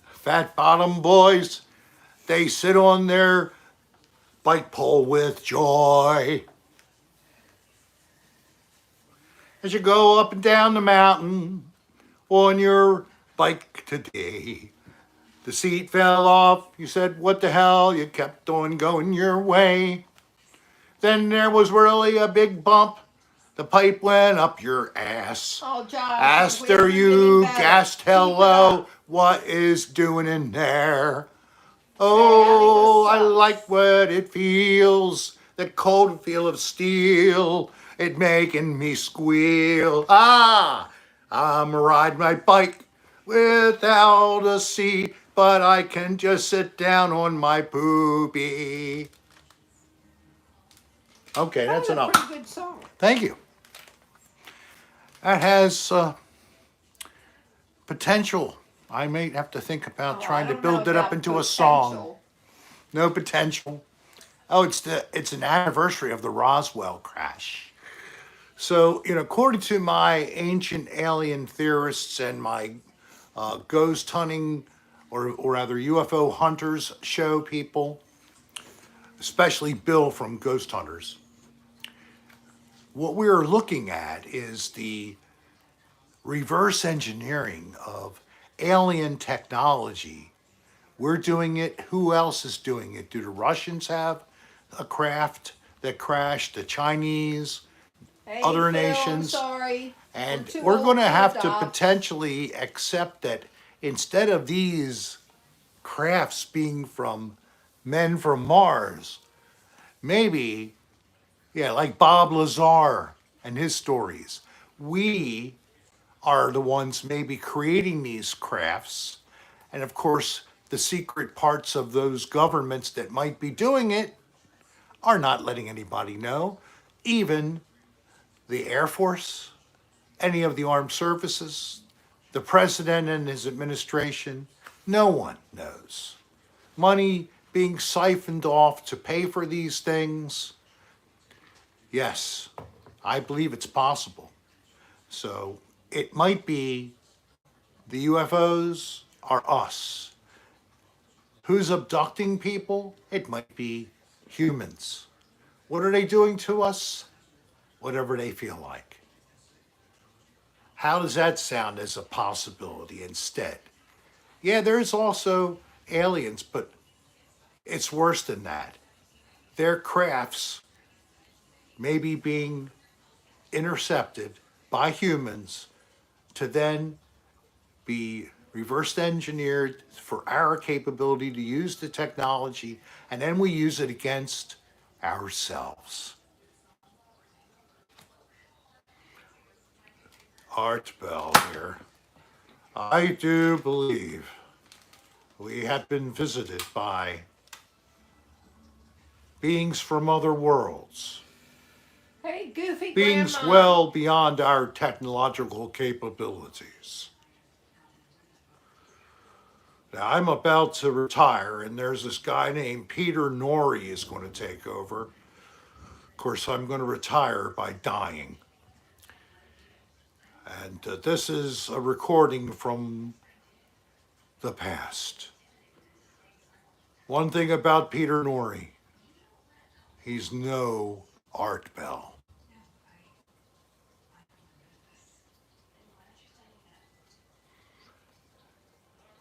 Fat bottom boys, they sit on their bike pole with joy. As you go up and down the mountain on your bike today. The seat fell off. You said, what the hell? You kept on going your way. Then there was really a big bump. The pipe went up your ass. Oh, Josh. After we're you getting better. gasped Keep it hello, up. what is doing in there? Oh, I sucks. like what it feels, that cold feel of steel, it making me squeal. Ah, I'm riding my bike without a seat, but I can just sit down on my poopy. Okay, That that's was a enough. pretty good song. Thank you. That has potential. I may have to think about Oh, trying I to don't build know it up about into a song. potential. No potential. Oh, it's an anniversary of the Roswell crash. So, according to my ancient alien theorists and my ghost hunting, or rather UFO hunters show people, especially Bill from Ghost Hunters, what we're looking at is the reverse engineering of alien technology. We're doing it. Who else is doing it? Do the Russians have a craft that crashed? The Chinese? Hey, Other Phil, nations? I'm sorry. And too we're old going to to have to adopt. potentially accept that instead of these crafts being from men from Mars, maybe, yeah, like Bob Lazar and his stories, we are the ones maybe creating these crafts. And of course, the secret parts of those governments that might be doing it are not letting anybody know, even the Air Force, any of the armed services, the president and his administration. No one knows. money being siphoned off to pay for these things? Yes, I believe it's possible. So it might be the UFOs are us. Who's abducting people? It might be humans. What are they doing to us? Whatever they feel like. How does that sound as a possibility instead? Yeah, there's also aliens, but it's worse than that. Their crafts may be being intercepted by humans to then be reverse engineered for our capability to use the technology, and then we use it against ourselves. Art Bell here. I do believe we have been visited by beings from other worlds, Hey, Goofy beings Grandma. well beyond our technological capabilities. Now, I'm about to retire, and there's this guy named Peter Norrie is going to take over. Of course, I'm going to retire by dying. And this is a recording from the past. One thing about Peter Norrie, he's no Art Bell.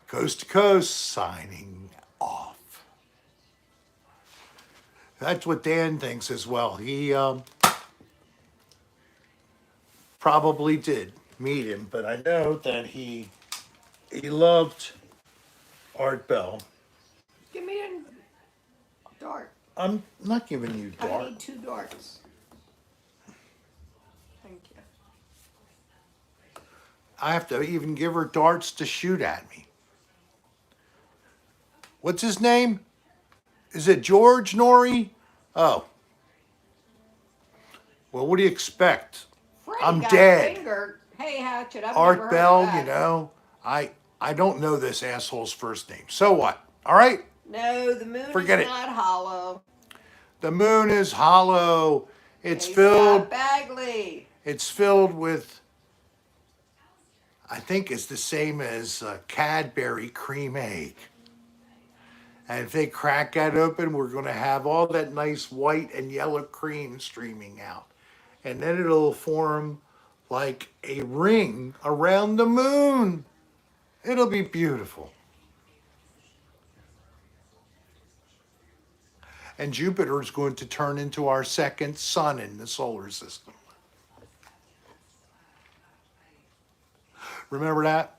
Coast to Coast, signing off. That's what Dan thinks as well. He probably did meet him, but I know that he loved Art Bell. Give me a dart. I'm not giving you I dart. need 2 darts. Thank you. I have to even give her darts to shoot at me. What's his name? Is it George Norrie? Oh. Well, what do you expect? Freddy I'm got dead. fingered. Hey, Hatchet, I've never Art heard Bell, of that. you know, I don't know this asshole's first name. So what? All right? No, the moon Forget is it. not hollow. The moon is hollow. It's Hey, filled Scott Bagley. it's filled with, I think it's the same as Cadbury cream egg. And if they crack that open, we're going to have all that nice white and yellow cream streaming out. And then it'll form like a ring around the moon. It'll be beautiful. And Jupiter is going to turn into our second sun in the solar system. Remember that?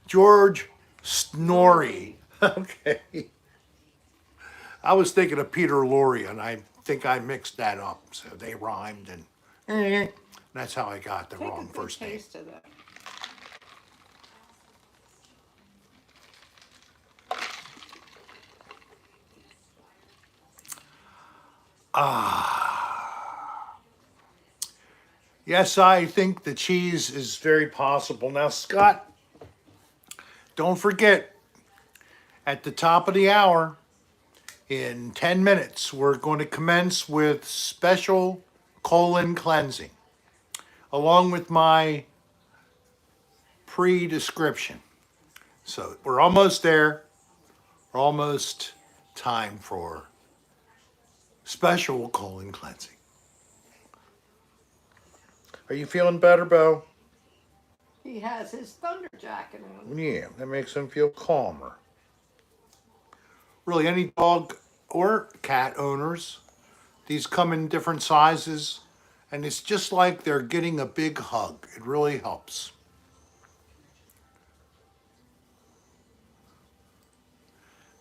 George Snorri. Okay. I was thinking of Peter Lorre, and I think I mixed that up. So they rhymed, and that's how I got the Take wrong a good first name. taste of that. Yes, I think the cheese is very possible. Now, Scott, don't forget, at the top of the hour, in 10 minutes, we're going to commence with special colon cleansing, along with my pre-description. So we're almost there. We're almost time for special colon cleansing. Are you feeling better, Bo? He has his thunder jacket on. Yeah, that makes him feel calmer. Really, any dog or cat owners, these come in different sizes, and it's just like they're getting a big hug. It really helps.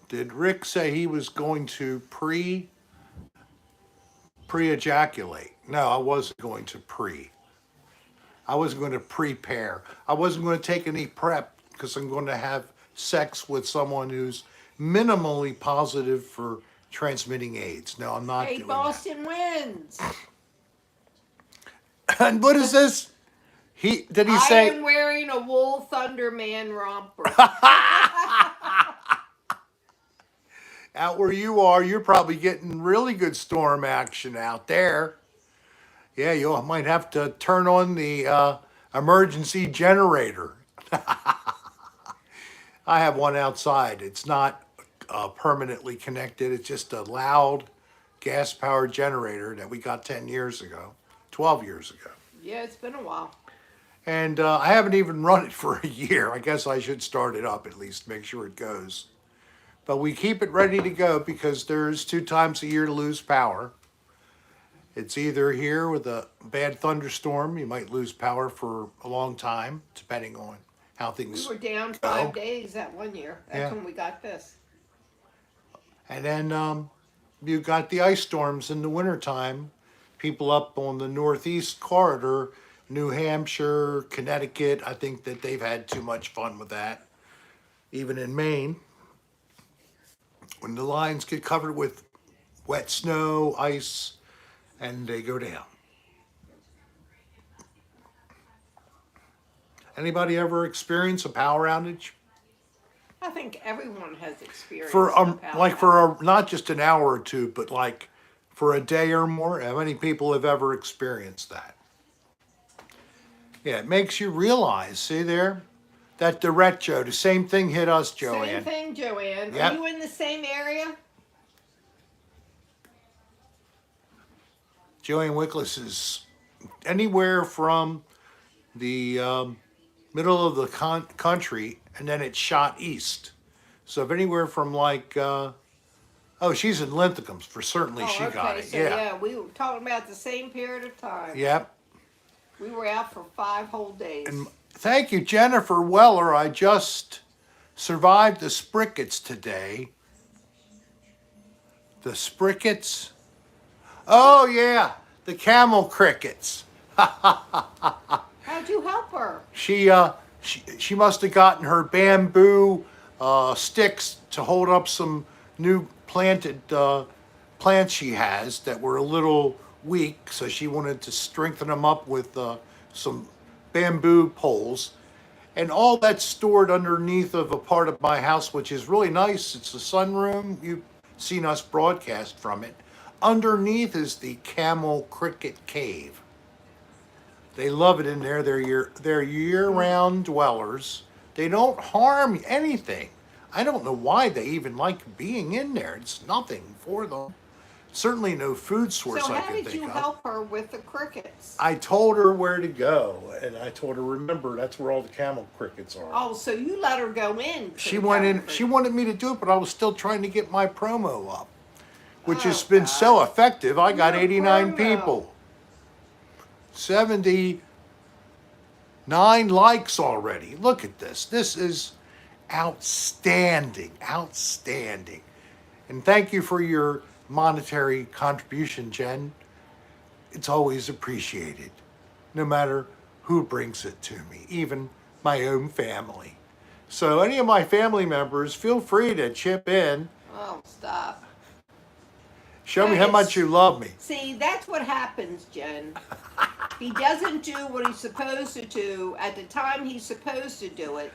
Did Rick say he was going to pre-ejaculate? No, I wasn't going to pre. I wasn't going to prepare. I wasn't going to take any prep because I'm going to have sex with someone who's minimally positive for transmitting AIDS. No, I'm not Hey, doing Boston wins. that. And what is this? Did he I say? am wearing a wool Thunderman romper. Out where you are, you're probably getting really good storm action out there. Yeah, you might have to turn on the emergency generator. I have one outside. It's not permanently connected. It's just a loud gas-powered generator that we got 10 years ago, 12 years ago. Yeah, it's been a while. And I haven't even run it for a year. I guess I should start it up at least, make sure it goes. But we keep it ready to go because there's 2 times a year to lose power. It's either here with a bad thunderstorm, you might lose power for a long time, depending on how We things were down go. 5 days that one year. That's Yeah. when we got this. And then you got the ice storms in the wintertime. People up on the northeast corridor, New Hampshire, Connecticut, I think that they've had too much fun with that. Even in Maine, when the lines get covered with wet snow, ice, and they go down. Anybody ever experience a power outage? I think everyone has experienced For a power like outage. for not just an hour or two, but like for a day or more? How many people have ever experienced that? Yeah, it makes you realize, see there? That direct, Joe, the same thing hit us, Same Joanne. thing, Joanne. Yep. Are you in the same area? Joanne Wickless is anywhere from the middle of the country, and then it shot east. So if anywhere from like, oh, she's in Linthicum, for certainly she got it. So Yeah. yeah, we were talking about the same period of time. Yep. We were out for 5 whole days. And thank you, Jennifer Weller. I just survived the sprickets today. The sprickets? Oh, yeah, the camel crickets. How'd you help her? She must have gotten her bamboo sticks to hold up some new planted plants she has that were a little weak, so she wanted to strengthen them up with some bamboo poles. And all that's stored underneath of a part of my house, which is really nice. It's a sunroom. You've seen us broadcast from it. Underneath is the camel cricket cave. They love it in there. They're year-round dwellers. They don't harm anything. I don't know why they even like being in there. It's nothing for them. Certainly no food source So I how can did think you of. help her with the crickets? I told her where to go, and I told her, remember, that's where all the camel crickets are. Oh, so you let her go in. to She the went in. camera She wanted me to do it, but I was still trying to get my promo up, which has Oh, been God. so effective. I got Your 89 promo. people, 79 likes already. Look at this. This is outstanding, outstanding. And thank you for your monetary contribution, Jen. It's always appreciated, no matter who brings it to me, even my own family. So any of my family members, feel free to chip in. Oh, stop. Show me how much you love me. See, that's what happens, Jen. He doesn't do what he's supposed to do at the time he's supposed to do it.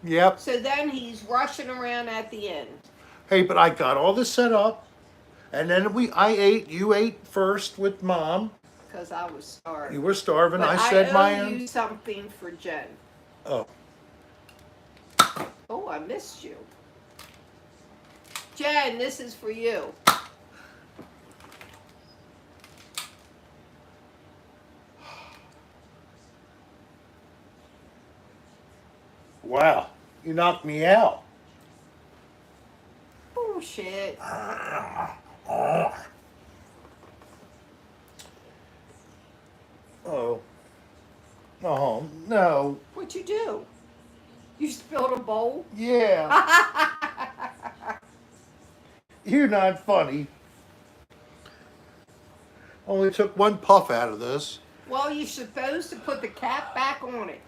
Yep. So then he's rushing around at the end. Hey, but I got all this set up, and then I ate. You ate first with Mom. Because I was starving. You were starving. But I said my owe own. you something for Jen. Oh, Oh, I missed you. Jen, this is for you. wow. You knocked me out. Bullshit. Oh. Oh, no. What'd you do? You spilled a bowl? Yeah. You're not funny. Only took one puff out of this. Well, you're supposed to put the cap back on it.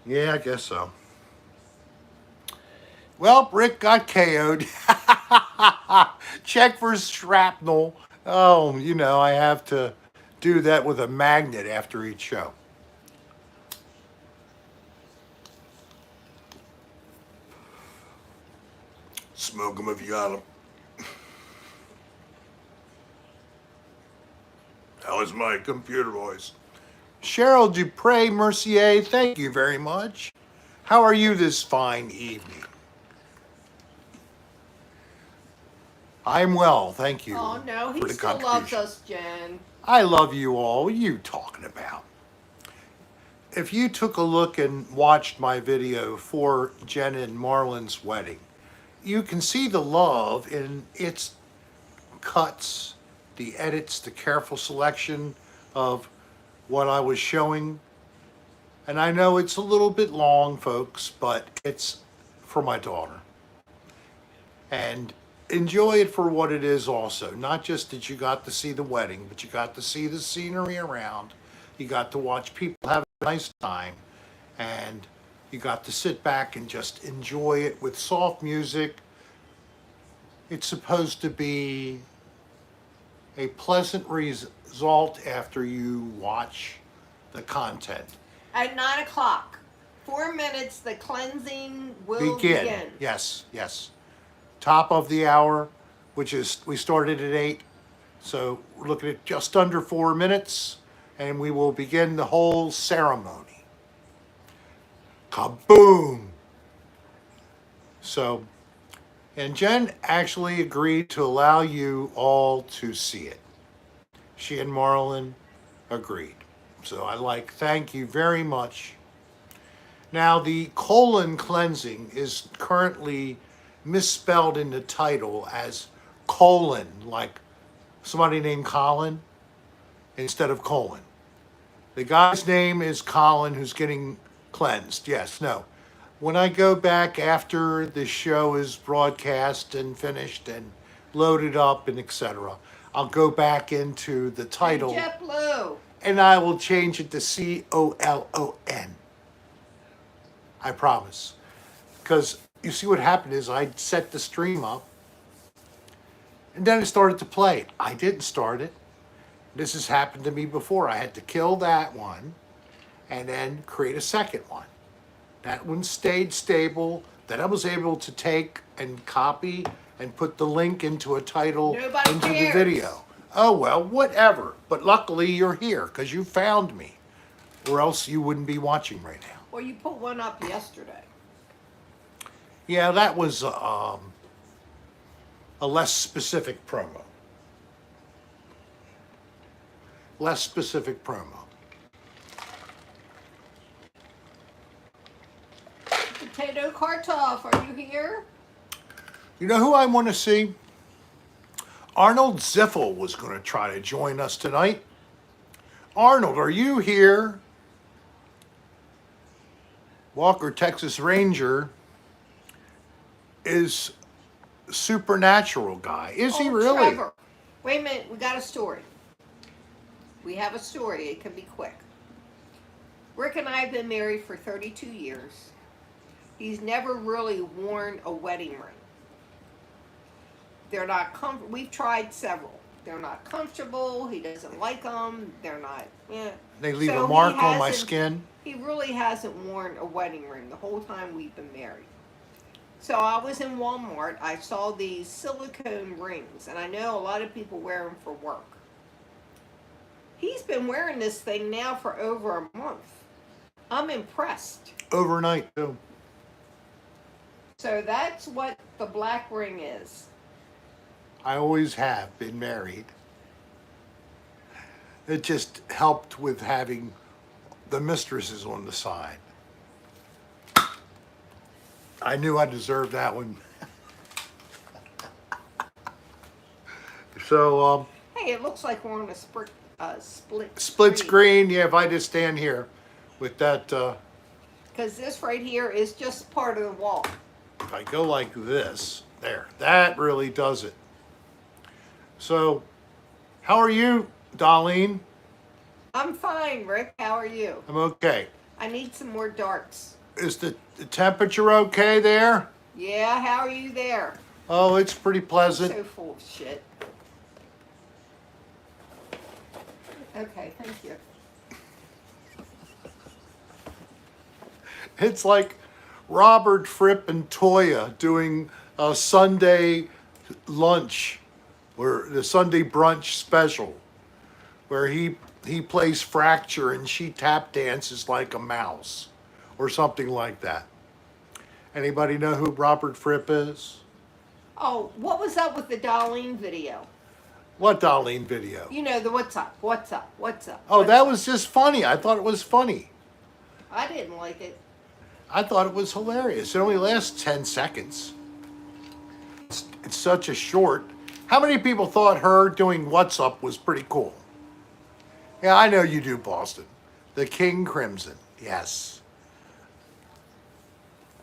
Yeah, I guess so. Well, Rick got KO'd. Check for shrapnel. Oh, you know, I have to do that with a magnet after each show. Smoke them if you got them. That was my computer voice. Cheryl Dupre Mercier, thank you very much. How are you this fine evening? I'm well, thank you Oh no, for he the still loves contribution. us, Jen. I love you all. What are you talking about? If you took a look and watched my video for Jen and Marlon's wedding, you can see the love in its cuts, the edits, the careful selection of what I was showing. And I know it's a little bit long, folks, but it's for my daughter. And enjoy it for what it is also. Not just that you got to see the wedding, but you got to see the scenery around. You got to watch people have a nice time. And you got to sit back and just enjoy it with soft music. It's supposed to be a pleasant result after you watch the content. At 9 o'clock, 4 minutes, the cleansing will begin. Yes, yes. Top of the hour, which is, we started at 8. So we're looking at just under 4 minutes, and we will begin the whole ceremony. Kaboom! So, and Jen actually agreed to allow you all to see it. She and Marlon agreed. So thank you very much. Now, the colon cleansing is currently misspelled in the title as colon, like somebody named Colin, instead of colon. The guy's name is Colin who's getting cleansed. Yes, no. When I go back after the show is broadcast and finished and loaded up and etc., I'll go back into the title. JetBlue. And I will change it to COLON. I promise. Because you see what happened is I set the stream up and then it started to play. I didn't start it. This has happened to me before. I had to kill that one and then create a second one. That one stayed stable. Then I was able to take and copy and put the link into a title Nobody into cares. the video. Oh, well, whatever. But luckily you're here because you found me, or else you wouldn't be watching right now. Well, you put one up yesterday. Yeah, that was a less specific promo. Less specific promo. Potato Kartoff, are you here? You know who I want to see? Arnold Ziffel was going to try to join us tonight. Arnold, are you here? Walker, Texas Ranger is supernatural guy. Is he really? Trevor. Wait a minute, we got a story. We have a story, it can be quick. Rick and I have been married for 32 years. He's never really worn a wedding ring. They're not comfortable. We've tried several. They're not comfortable. He doesn't like them. They're not. Yeah. They leave So a mark he on my hasn't- skin. He really hasn't worn a wedding ring the whole time we've been married. So I was in Walmart. I saw these silicone rings, and I know a lot of people wear them for work. He's been wearing this thing now for over a month. I'm impressed. Overnight, too. So that's what the black ring is. I always have been married. It just helped with having the mistresses on the side. I knew I deserved that one. So, Hey, it looks like we're on a split screen. Yeah, if I just stand here with that, Because this right here is just part of the wall. if I go like this, there, that really does it. So, how are you, Darlene? I'm fine, Rick. How are you? I'm okay. I need some more darts. Is the temperature okay there? Yeah, how are you there? Oh, it's pretty pleasant. So full of shit. Okay, thank you. It's like Robert Fripp and Toya doing a Sunday lunch or the Sunday brunch special where he plays Fracture and she tap dances like a mouse or something like that. Anybody know who Robert Fripp is? Oh, what was up with the Darlene video? What Darlene video? You know, the what's up, what's up, what's up. Oh, what's that up. was just funny. I thought it was funny. I didn't like it. I thought it was hilarious. It only lasts 10 seconds. It's such a short. How many people thought her doing What's Up was pretty cool? Yeah, I know you do, Boston. The King Crimson. Yes.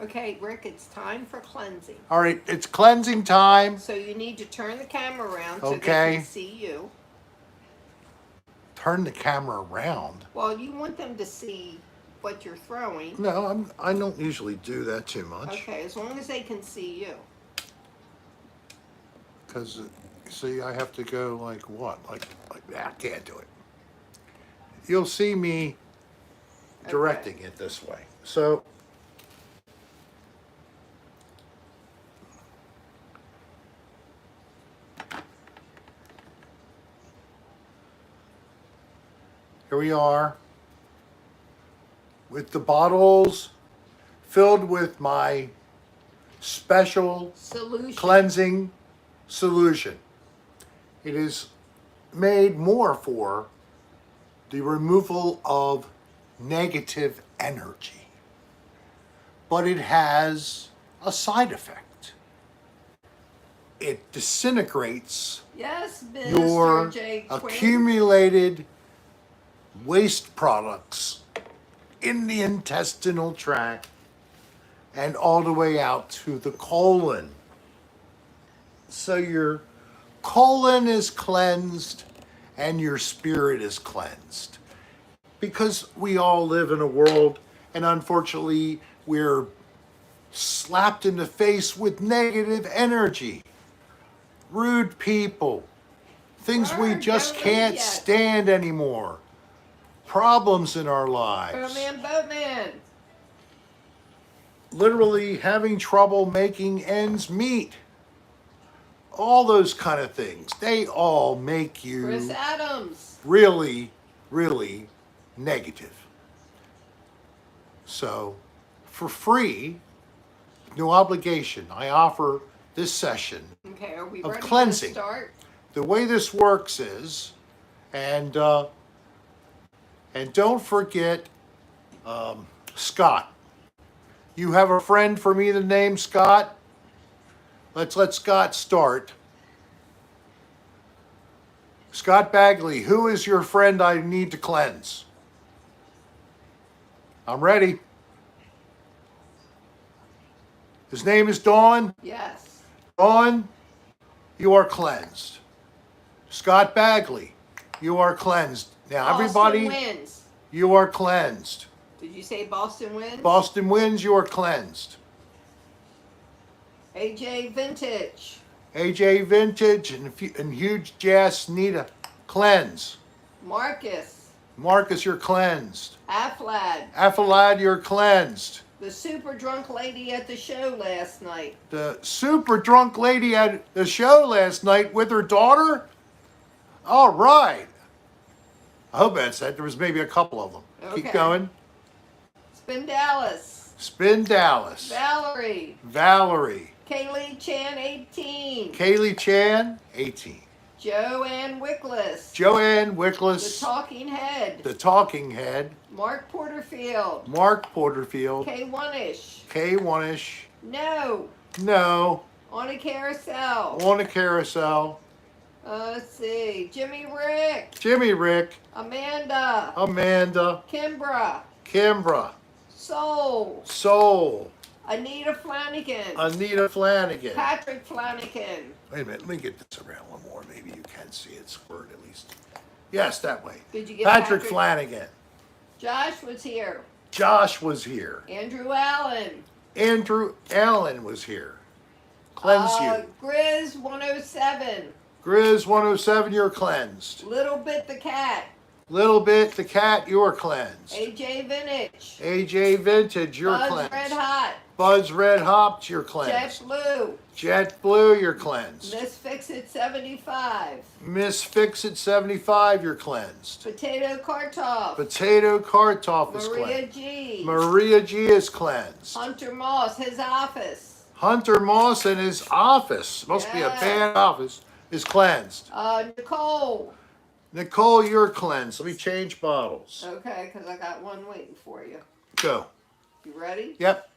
Okay, Rick, it's time for cleansing. All right, it's cleansing time. So you need to turn the camera around so they Okay. can see you. Turn the camera around. Well, you want them to see what you're throwing. No, I don't usually do that too much. Okay, as long as they can see you. Because, see, I have to go like what? Like that. I can't do it. You'll see me directing it this way. So, here we are with the bottles filled with my special Solution. cleansing solution. It is made more for the removal of negative energy, but it has a side effect. It disintegrates Yes, Mr. your J. Quinn. accumulated waste products in the intestinal tract and all the way out to the colon. So your colon is cleansed and your spirit is cleansed. Because we all live in a world, and unfortunately we're slapped in the face with negative energy. Rude people. Things we Word, just don't can't leave yet. stand anymore. Problems in our lives. Boatman. Literally having trouble making ends meet. All those kind of things. They all make Chris you Adams. really, really negative. So, for free, no obligation, I offer this session. Okay, are we Of ready cleansing. to start? The way this works is, and don't forget Scott. You have a friend for me the name Scott? Let's let Scott start. Scott Bagley, who is your friend I need to cleanse? I'm ready. His name is Dawn. Yes. Dawn, you are cleansed. Scott Bagley, you are cleansed. Now, everybody, Boston wins. you are cleansed. Did you say Boston wins? Boston wins, you are cleansed. AJ Vintage. AJ Vintage and Huge Jazz need a cleanse. Marcus. Marcus, you're cleansed. Aflad. Affalad, you're cleansed. The super drunk lady at the show last night. The super drunk lady at the show last night with her daughter? All right. I hope that's that. There was maybe a couple of them. Okay. Keep going. Spin Dallas. Spin Dallas. Valerie. Valerie. Kaylee Chan 18. Kaylee Chan, 18. Joanne Wickless. Joanne The Wickless, Talking Head. the Talking Head. Mark Porterfield. Mark Porterfield. K1ish. K1ish. No. No. On a Carousel. On a Carousel. Let's see. Jimmy Rick. Jimmy Rick. Amanda. Amanda. Kimbra. Kimbra. Soul. Soul. Anita Flanagan. Anita Flanagan. Patrick Flanagan. Wait a minute, let me get this around one more. Maybe you can see it squirt at least. Yes, that way. Did you get Patrick Patrick? Flanagan. Josh was here. Josh was here. Andrew Allen. Andrew Allen was here. Cleanse you. Grizz 107. Grizz 107, you're cleansed. Little Bit the Cat. Little Bit the cat, you're cleansed. AJ Vintage. AJ Vintage, you're Buzz cleansed. Red Hot. Buzz Red Hot, you're Jet cleansed. Blue. Jet Blue, you're cleansed. Miss Fix It 75. Miss Fix It 75, you're cleansed. Potato Kartoff. Potato Kartoff is Maria cleansed. G. Maria G is cleansed. Hunter Moss, his office. Hunter Moss in his office, must be a Yeah. bad office, is cleansed. Nicole. Nicole, you're cleansed. Let me change bottles. Okay, because I got one waiting for you. Go. You ready? Yep.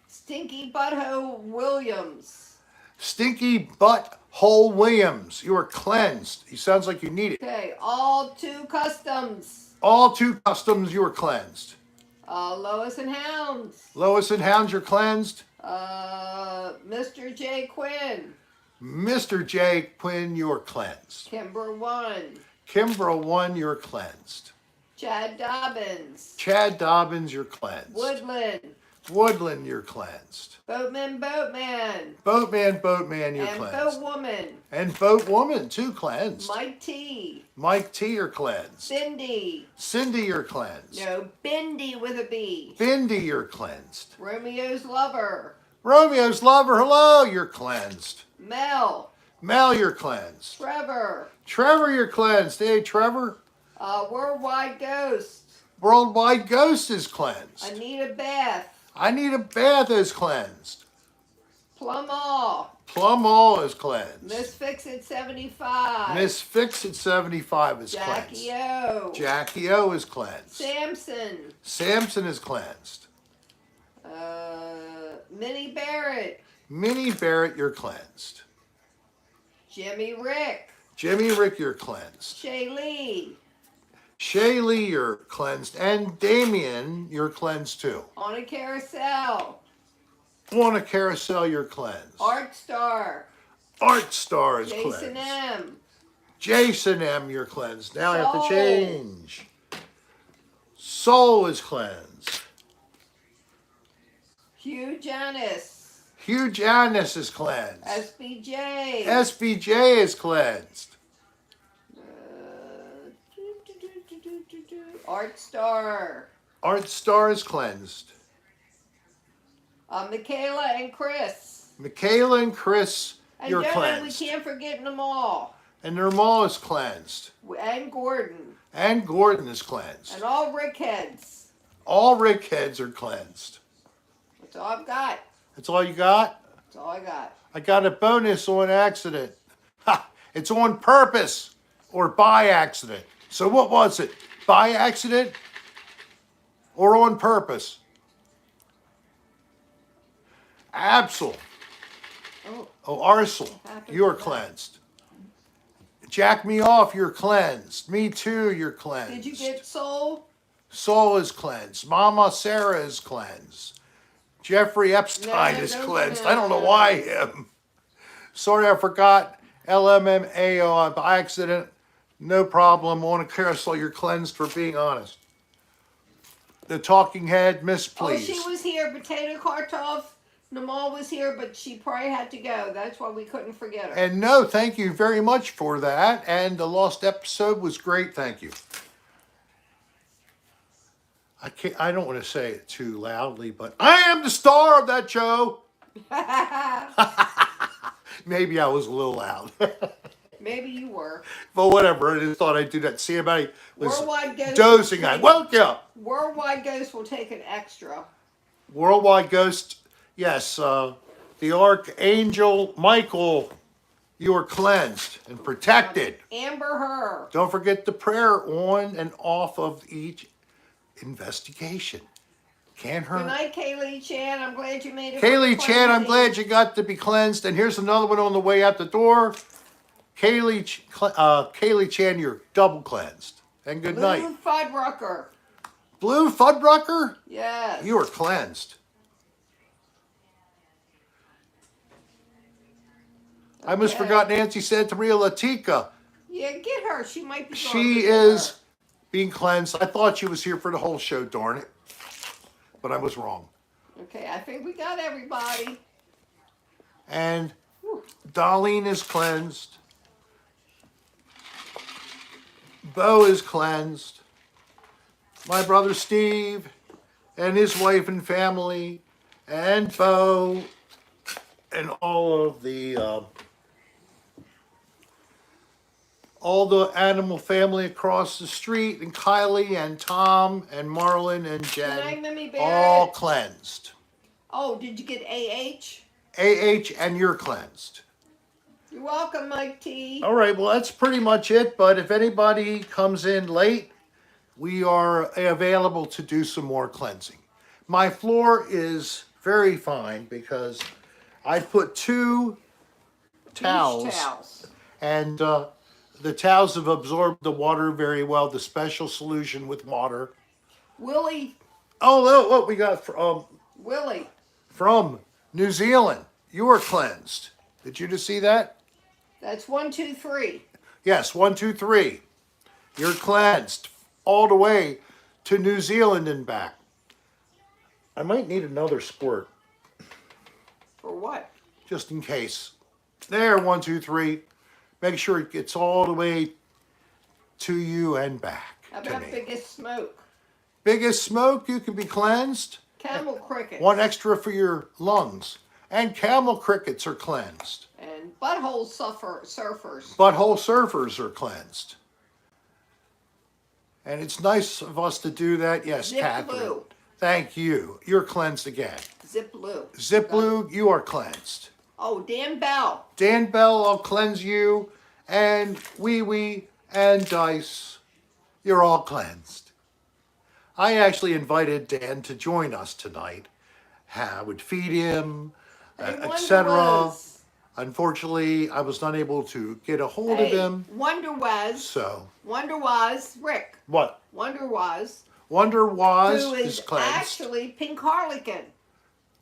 Stinky Butthole Williams. Stinky Butthole Williams, you are cleansed. He sounds like you need it. Okay, All Two Customs. All Two Customs, you are cleansed. Lois and Hounds. Lois and Hounds, you're cleansed. Mr. J. Quinn. Mr. J. Quinn, you're cleansed. Kimber 1. Kimbra 1, you're cleansed. Chad Dobbins. Chad Dobbins, you're cleansed. Woodland. Woodland, you're cleansed. Boatman. Boatman, you're And cleansed. Boatwoman. And Boatwoman, too, cleansed. Mike T. Mike T, you're cleansed. Cindy. Cindy, you're cleansed. No, Bindi with a B. Bindi, you're cleansed. Romeo's Lover. Romeo's Lover, hello, you're cleansed. Mel. Mel, you're cleansed. Trevor. Trevor, you're cleansed. Hey, Trevor. Worldwide Ghost. Worldwide Ghost is cleansed. Anita Beth. I Need a Bath is cleansed. Plum All. Plum All is cleansed. Miss Fix It 75. Miss Fix It 75 is Jackie cleansed. O. Jackie O is cleansed. Samson. Samson is cleansed. Minnie Barrett. Minnie Barrett, you're cleansed. Jimmy Rick. Jimmy Rick, you're cleansed. Shay Lee. Shay Lee, you're cleansed. And Damien, you're cleansed too. On a Carousel. On a Carousel, you're cleansed. Art Star. Art Star is Jason cleansed. M. Jason M, you're cleansed. Now I have to Soul. change. Soul is cleansed. Hugh Janis. Hugh Janis is cleansed. SBJ. SBJ is cleansed. Art Star. Art Star is cleansed. Michaela and Chris. Michaela and Chris, And you're Jonah, cleansed. we can't forget them all. And their mall is cleansed. And Gordon. And Gordon is cleansed. And all Rickheads. All Rick heads are cleansed. That's all I've got. That's all you got? That's all I got. I got a bonus on accident. Ha! It's on purpose or by accident. So what was it? By accident or on purpose? Absol. Oh, Oh, Arsel, Happened you're to that. cleansed. Jack me off, you're cleansed. Me too, you're cleansed. did you get Soul? Saul is cleansed. Mama Serra is cleansed. Jeffrey Epstein No, is don't cleansed. do I don't know that. why him. Sorry, I forgot. LMMAO by accident. No problem. On a carousel, you're cleansed for being honest. The talking head, Miss Please. Oh, she was here. Potato Kartoff. Namal was here, but she probably had to go. That's why we couldn't forget her. And no, thank you very much for that. And the lost episode was great. Thank you. I don't want to say it too loudly, but I am the star of that show. Maybe I was a little loud. Maybe you were. But whatever, I just thought I'd do that. See, everybody was Worldwide Ghost. dozing. I woke you up. Worldwide Ghost will take an extra. Worldwide Ghost, yes. The Archangel Michael, you are cleansed and protected. Amber Her. Don't forget the prayer on and off of each investigation. Can't Good hurt. night, Kaylee Chan. I'm glad you made it. Kaylee Chan, I'm glad you got to be cleansed. And here's another one on the way out the door. Kaylee Chan, you're double cleansed. And good night. Blue Fuddrucker. Blue Fuddrucker, Yes. you are cleansed. I almost Okay. forgot Nancy Santa Maria Latica. Yeah, get her. She might be. gone, She but get is her. being cleansed. I thought she was here for the whole show, darn it. But I was wrong. Okay, I think we got everybody. And Darlene is cleansed. Bo is cleansed. My brother Steve and his wife and family, and Bo, and all the animal family across the street, and Kylie and Tom and Marlon and Good night, Jen, Mimi all Barrett. cleansed. Oh, did you get AH? And you're cleansed. You're welcome, Mike T. All right, well, that's pretty much it. But if anybody comes in late, we are available to do some more cleansing. My floor is very fine because I put two towels, Beach towels. and the towels have absorbed the water very well. The special solution with water. Willie. Oh, what we got Willie. from New Zealand. You are cleansed. Did you just see that? That's 1, 2, 3. Yes, 1, 2, 3. You're cleansed all the way to New Zealand and back. I might need another squirt For what? just in case. There, 1, 2, 3. Make sure it gets all the way to you and back. How to about me. biggest smoke? Biggest smoke, you can be cleansed. Camel crickets. One extra for your lungs. And camel crickets are cleansed. And butthole surfers. Butthole surfers are cleansed. And it's nice of us to do that. Yes, Zip Catherine. Blue. Thank you. You're cleansed again. Zip Blue. Zip Blue, you are cleansed. Oh, Dan Bell. Dan Bell, I'll cleanse you. And Wee Wee and Dice, you're all cleansed. I actually invited Dan to join us tonight. I would feed him, Hey, Wonder etc. Was. Unfortunately, I was not able to get a hold of Hey, him. Wonder Was. So, Rick. what? Wonder Was. Wonder Was Who is is cleansed. actually Pink Harlequin.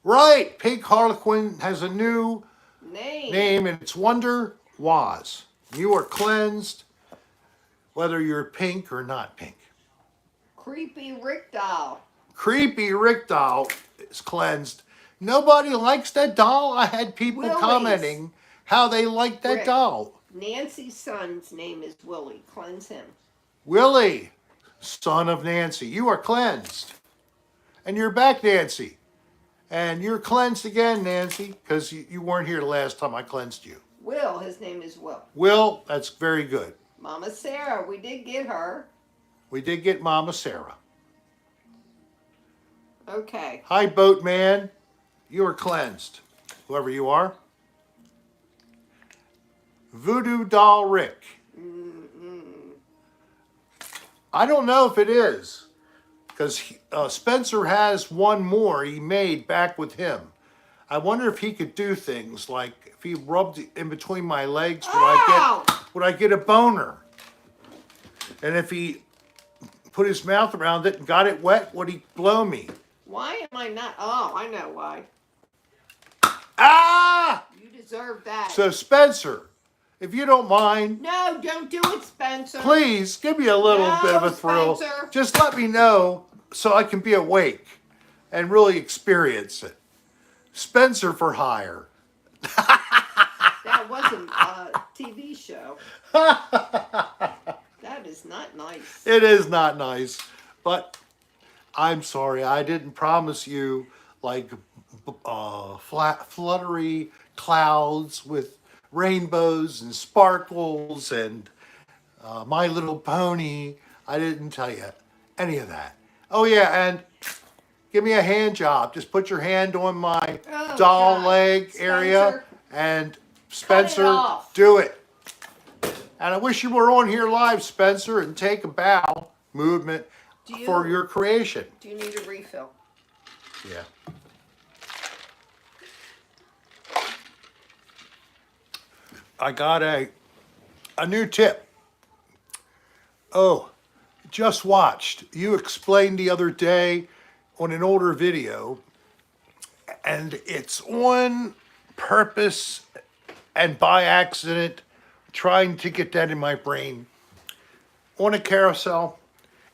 Right, Pink Harlequin has a new Name. and it's Wonder Was. You are cleansed, whether you're pink or not pink. Creepy Rick Doll. Creepy Rick doll is cleansed. Nobody likes that doll. I had people Willie's. commenting how they like that Rick. doll. Nancy's son's name is Willie. Cleanse him. Willie, son of Nancy, you are cleansed. And you're back, Nancy. And you're cleansed again, Nancy, because you weren't here the last time I cleansed you. Will, his name is Will. Will, that's very good. Mama Sarah, we did get her. We did get Mama Serra. Okay. Hi, Boatman. You are cleansed. Whoever you are. Voodoo Doll Rick. I don't know if it is. Because Spencer has one more he made back with him. I wonder if he could do things like if he rubbed in between my legs, would I get a boner? And if he put his mouth around it and got it wet, would he blow me? Why am I not? Oh, I know why. Ah! You deserve that. So Spencer, if you don't mind, No, don't do it, Spencer. please give me a little No, bit of a thrill. Spencer. Just let me know so I can be awake and really experience it. Spencer for hire. That wasn't a TV show. That is not nice. It is not nice, but I'm sorry. I didn't promise you like fluttery clouds with rainbows and sparkles and My Little Pony. I didn't tell you any of that. Oh yeah, and give me a hand job. Just put your hand on my Oh, doll God. leg area Spencer. and Spencer, off. do it. And I wish you were on here live, Spencer, and take a bow movement for your creation. Do you need a refill? Yeah. I got a new tip. Oh, just watched. You explained the other day on an older video, and it's on purpose and by accident, trying to get that in my brain. On a carousel,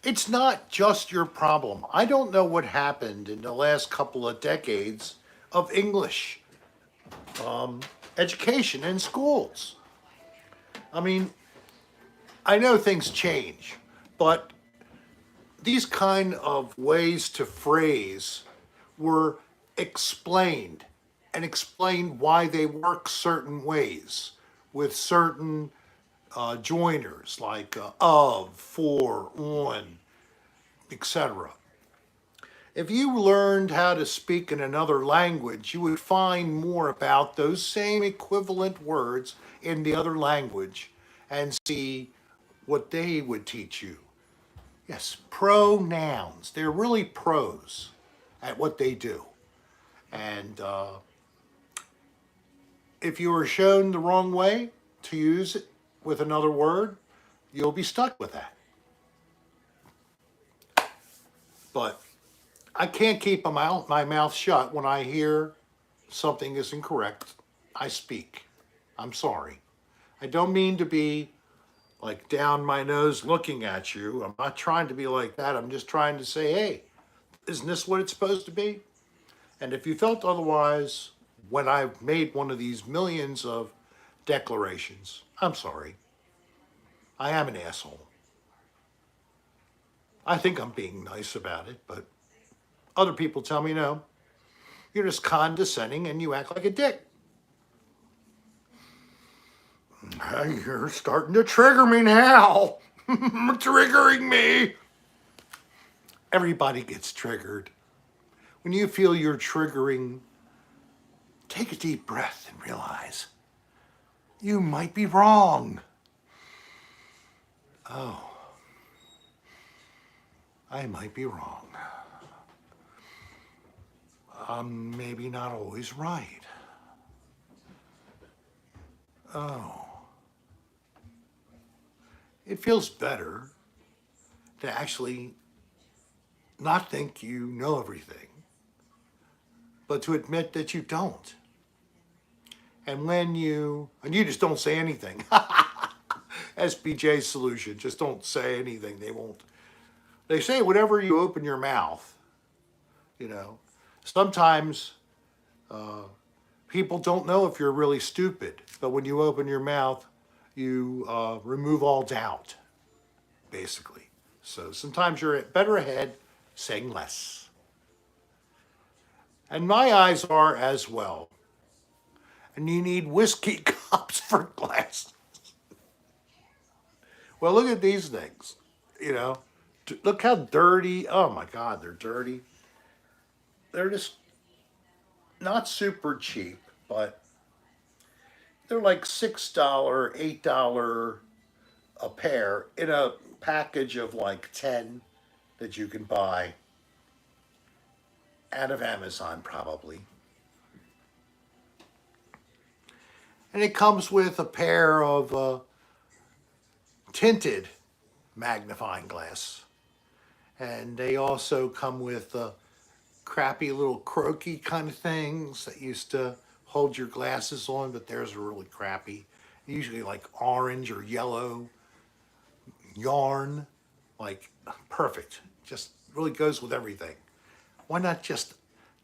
it's not just your problem. I don't know what happened in the last couple of decades of English education in schools. I mean, I know things change, but these kind of ways to phrase were explained and explained why they work certain ways with certain joiners like of, for, on, etc. If you learned how to speak in another language, you would find more about those same equivalent words in the other language and see what they would teach you. Yes, pronouns. They're really pros at what they do. And if you are shown the wrong way to use it with another word, you'll be stuck with that. But I can't keep my mouth shut when I hear something is incorrect. I speak. I'm sorry. I don't mean to be like down my nose looking at you. I'm not trying to be like that. I'm just trying to say, hey, isn't this what it's supposed to be? And if you felt otherwise when I've made one of these millions of declarations, I'm sorry. I am an asshole. I think I'm being nice about it, but other people tell me no. You're just condescending and you act like a dick. You're starting to trigger me now. Triggering me. Everybody gets triggered. When you feel you're triggering, take a deep breath and realize you might be wrong. Oh, I might be wrong. I'm maybe not always right. Oh. It feels better to actually not think you know everything, but to admit that you don't. And you just don't say anything. SBJ's solution, just don't say anything. They say whenever you open your mouth, you know, sometimes people don't know if you're really stupid, but when you open your mouth, you remove all doubt, basically. So sometimes you're better ahead saying less. And my eyes are as well. And you need whiskey cups for glasses. Well, look at these things, you know. Look how dirty. Oh my God, they're dirty. They're just not super cheap, but they're like $6, $8 a pair in a package of like 10 that you can buy out of Amazon probably. And it comes with a pair of tinted magnifying glass. And they also come with crappy little croaky kind of things that used to hold your glasses on, but theirs are really crappy. Usually like orange or yellow yarn, like perfect. Just really goes with everything. Why not just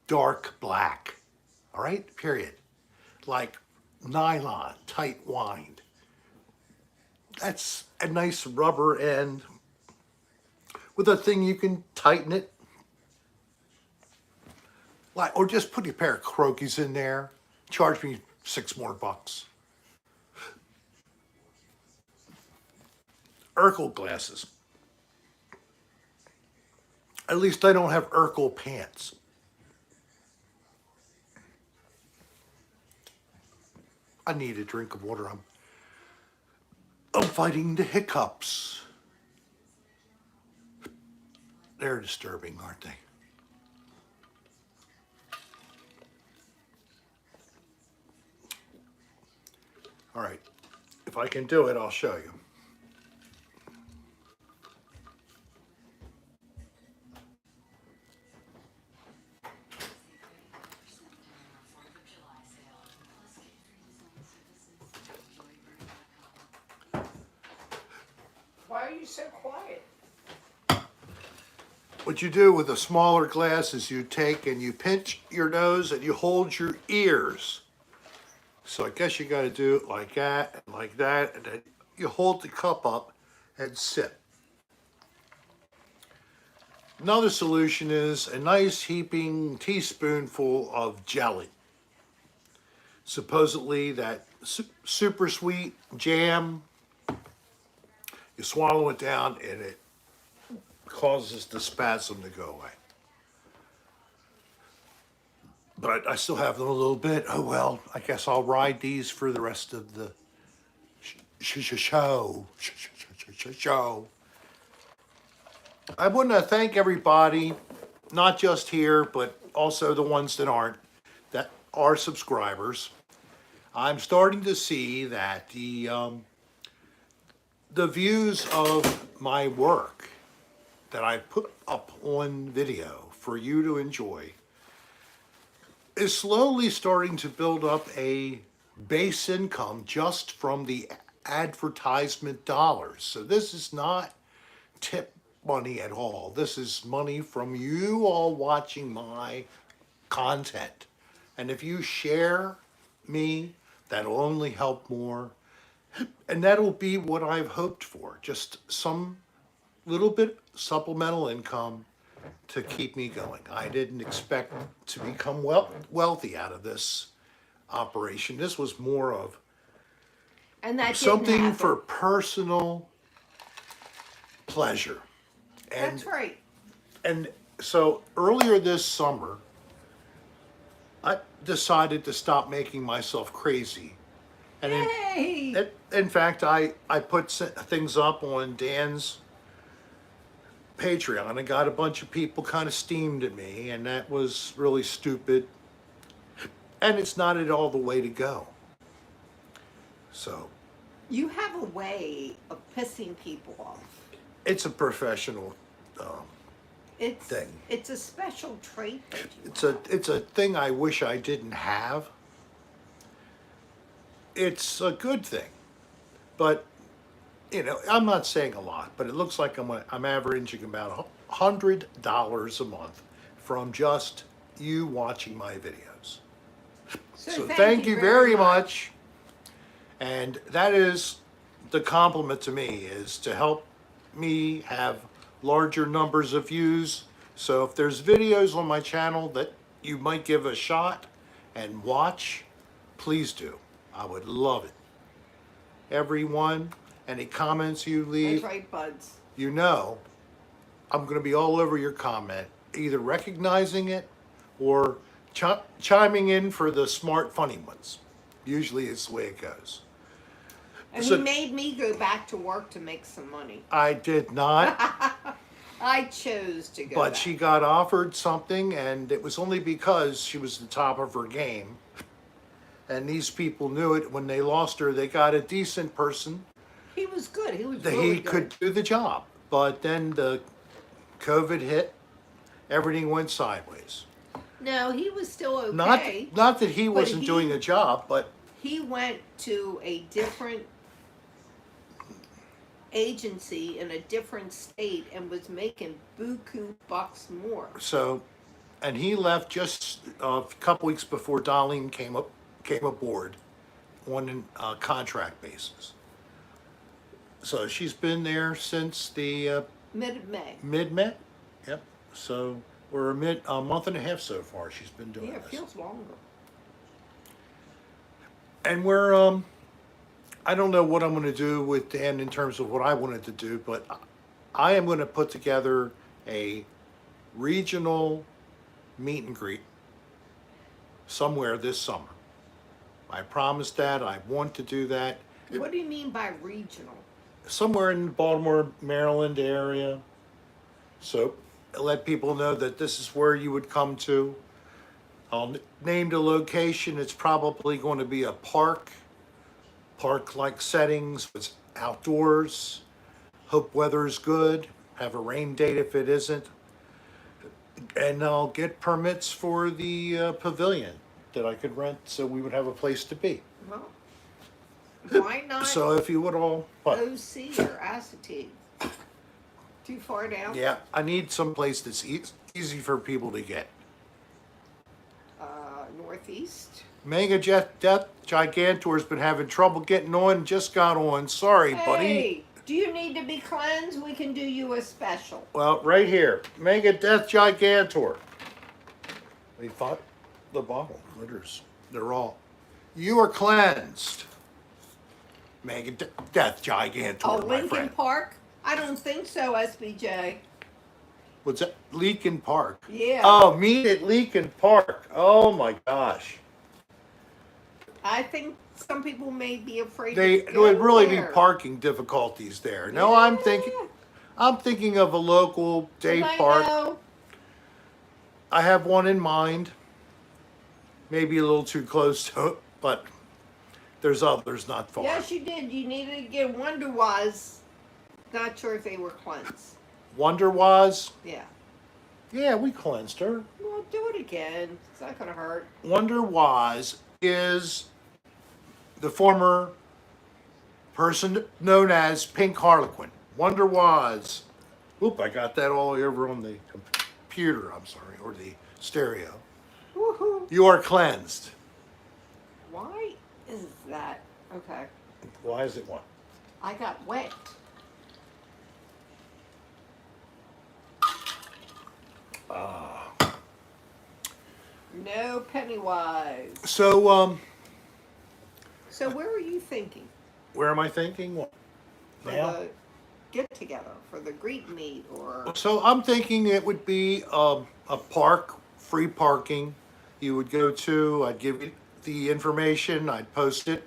dark black? All right, period. Like nylon, tight wind. That's a nice rubber end with a thing you can tighten it. Like, or just put a pair of croakies in there. Charge me $6 more. Urkel glasses. At least I don't have Urkel pants. I need a drink of water. I'm fighting the hiccups. They're disturbing, aren't they? All right, if I can do it, I'll show you. Why are you so quiet? What you do with a smaller glass is you take and you pinch your nose and you hold your ears. So I guess you got to do it like that, and then you hold the cup up and sip. Another solution is a nice heaping teaspoonful of jelly. Supposedly that super sweet jam, you swallow it down and it causes the spasm to go away. But I still have them a little bit. Oh well, I guess I'll ride these for the rest of the show. Show. I want to thank everybody, not just here, but also the ones that aren't, that are subscribers. I'm starting to see that the views of my work that I put up on video for you to enjoy is slowly starting to build up a base income just from the advertisement dollars. So this is not tip money at all. This is money from you all watching my content. And if you share me, that'll only help more. And that'll be what I've hoped for. Just some little bit supplemental income to keep me going. I didn't expect to become wealthy out of this operation. This was more of And that didn't something happen. for personal pleasure. And That's right. And so earlier this summer, I decided to stop making myself crazy. And Yay! in fact, I put things up on Dan's Patreon and got a bunch of people kind of steamed at me, and that was really stupid. And it's not at all the way to go. So You have a way of pissing people off. it's a professional It's thing. It's a special trait that you have. It's a thing I wish I didn't have. It's a good thing, but you know, I'm not saying a lot, but it looks like I'm averaging about $100 a month from just you watching my videos. So thank you very much. And that is the compliment to me, is to help me have larger numbers of views. So if there's videos on my channel that you might give a shot and watch, please do. I would love it. Everyone, any comments you That's leave, right, buds. you know I'm going to be all over your comment, either recognizing it or chiming in for the smart, funny ones. Usually it's the way it goes. And So- he made me go back to work to make some money. I did not, I chose to go but back. she got offered something, and it was only because she was the top of her game. And these people knew it. When they lost her, they got a decent person He was good. He was that really he good. could do the job. But then the COVID hit, everything went sideways. No, he was still okay. Not that he But wasn't he- doing a job, but He went to a different agency in a different state and was making buku bucks more. so, and he left just a couple weeks before Darlene came aboard on a contract basis. So she's been there since the Mid-May. mid-May. Yep. So we're a month and a half so far. She's been doing Yeah, it this, feels longer. and we're I don't know what I'm going to do with Dan in terms of what I wanted to do, but I am going to put together a regional meet and greet somewhere this summer. I promised that. I want to do that. What do you mean by regional? Somewhere in the Baltimore, Maryland area. So let people know that this is where you would come to. I'll name the location. It's probably going to be a park-like settings. It's outdoors. Hope weather's good. Have a rain date if it isn't. And I'll get permits for the pavilion that I could rent, so we would have a place to be. Well, why not So if you would all, what? OC or acetate? Too far down? Yeah, I need some place that's easy for people to get. Northeast? Mega Jet Death Gigantor's been having trouble getting on. Just got on. Sorry, buddy. Hey, Do you need to be cleansed? We can do you a special. Well, right here. Mega Death Gigantor. We thought the bottle glitters. They're all. You are cleansed. Mega Death Gigantor, Oh, my Lincoln friend. Park? I don't think so, SBJ. What's that? Leakin Park. Yeah. Oh, meet at Leakin Park. Oh my gosh. I think some people may be afraid They to go would really there. be parking difficulties there. No, I'm thinking of a local day I park. know. I have one in mind. Maybe a little too close to it, but there's others not far. Yes, you did. You needed to get Wonder Waz. Not sure if they were cleansed. Wonder Waz. Yeah. Yeah, we cleansed her. Well, do it again. It's not going to hurt. Wonder Waz is the former person known as Pink Harlequin. Wonder Waz. Oop, I got that all over on the computer, I'm sorry, or the stereo. Woohoo. You are cleansed. Why is that? Okay. Why is it one? I got wet. No Pennywise. So, So where are you thinking where am I thinking? What? for Now? the get together, for the Greek meet, or So I'm thinking it would be a park, free parking. You would go to. I'd give you the information. I'd post it,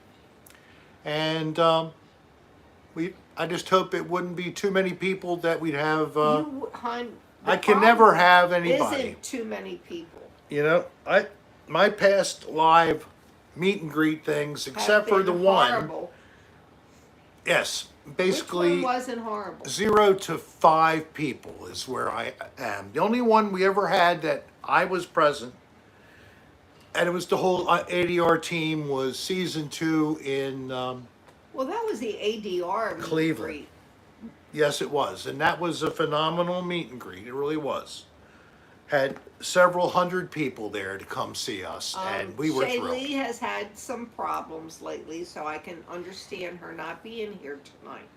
and I just hope it wouldn't be too many people that we'd have. you, hon? the I can problem never have anybody. Isn't too many people. You know, my past live meet and greet things, Have except for the been one. horrible. Yes, Which basically. one wasn't horrible? 0 to 5 people is where I am. The only one we ever had that I was present, and it was the whole ADR team, was season 2 in, Well, that was the ADR meet and Cleveland. greet. yes, it was. And that was a phenomenal meet and greet. It really was. Had several hundred people there to come see us, and we were thrilled. Shaylee has had some problems lately, so I can understand her not being here tonight.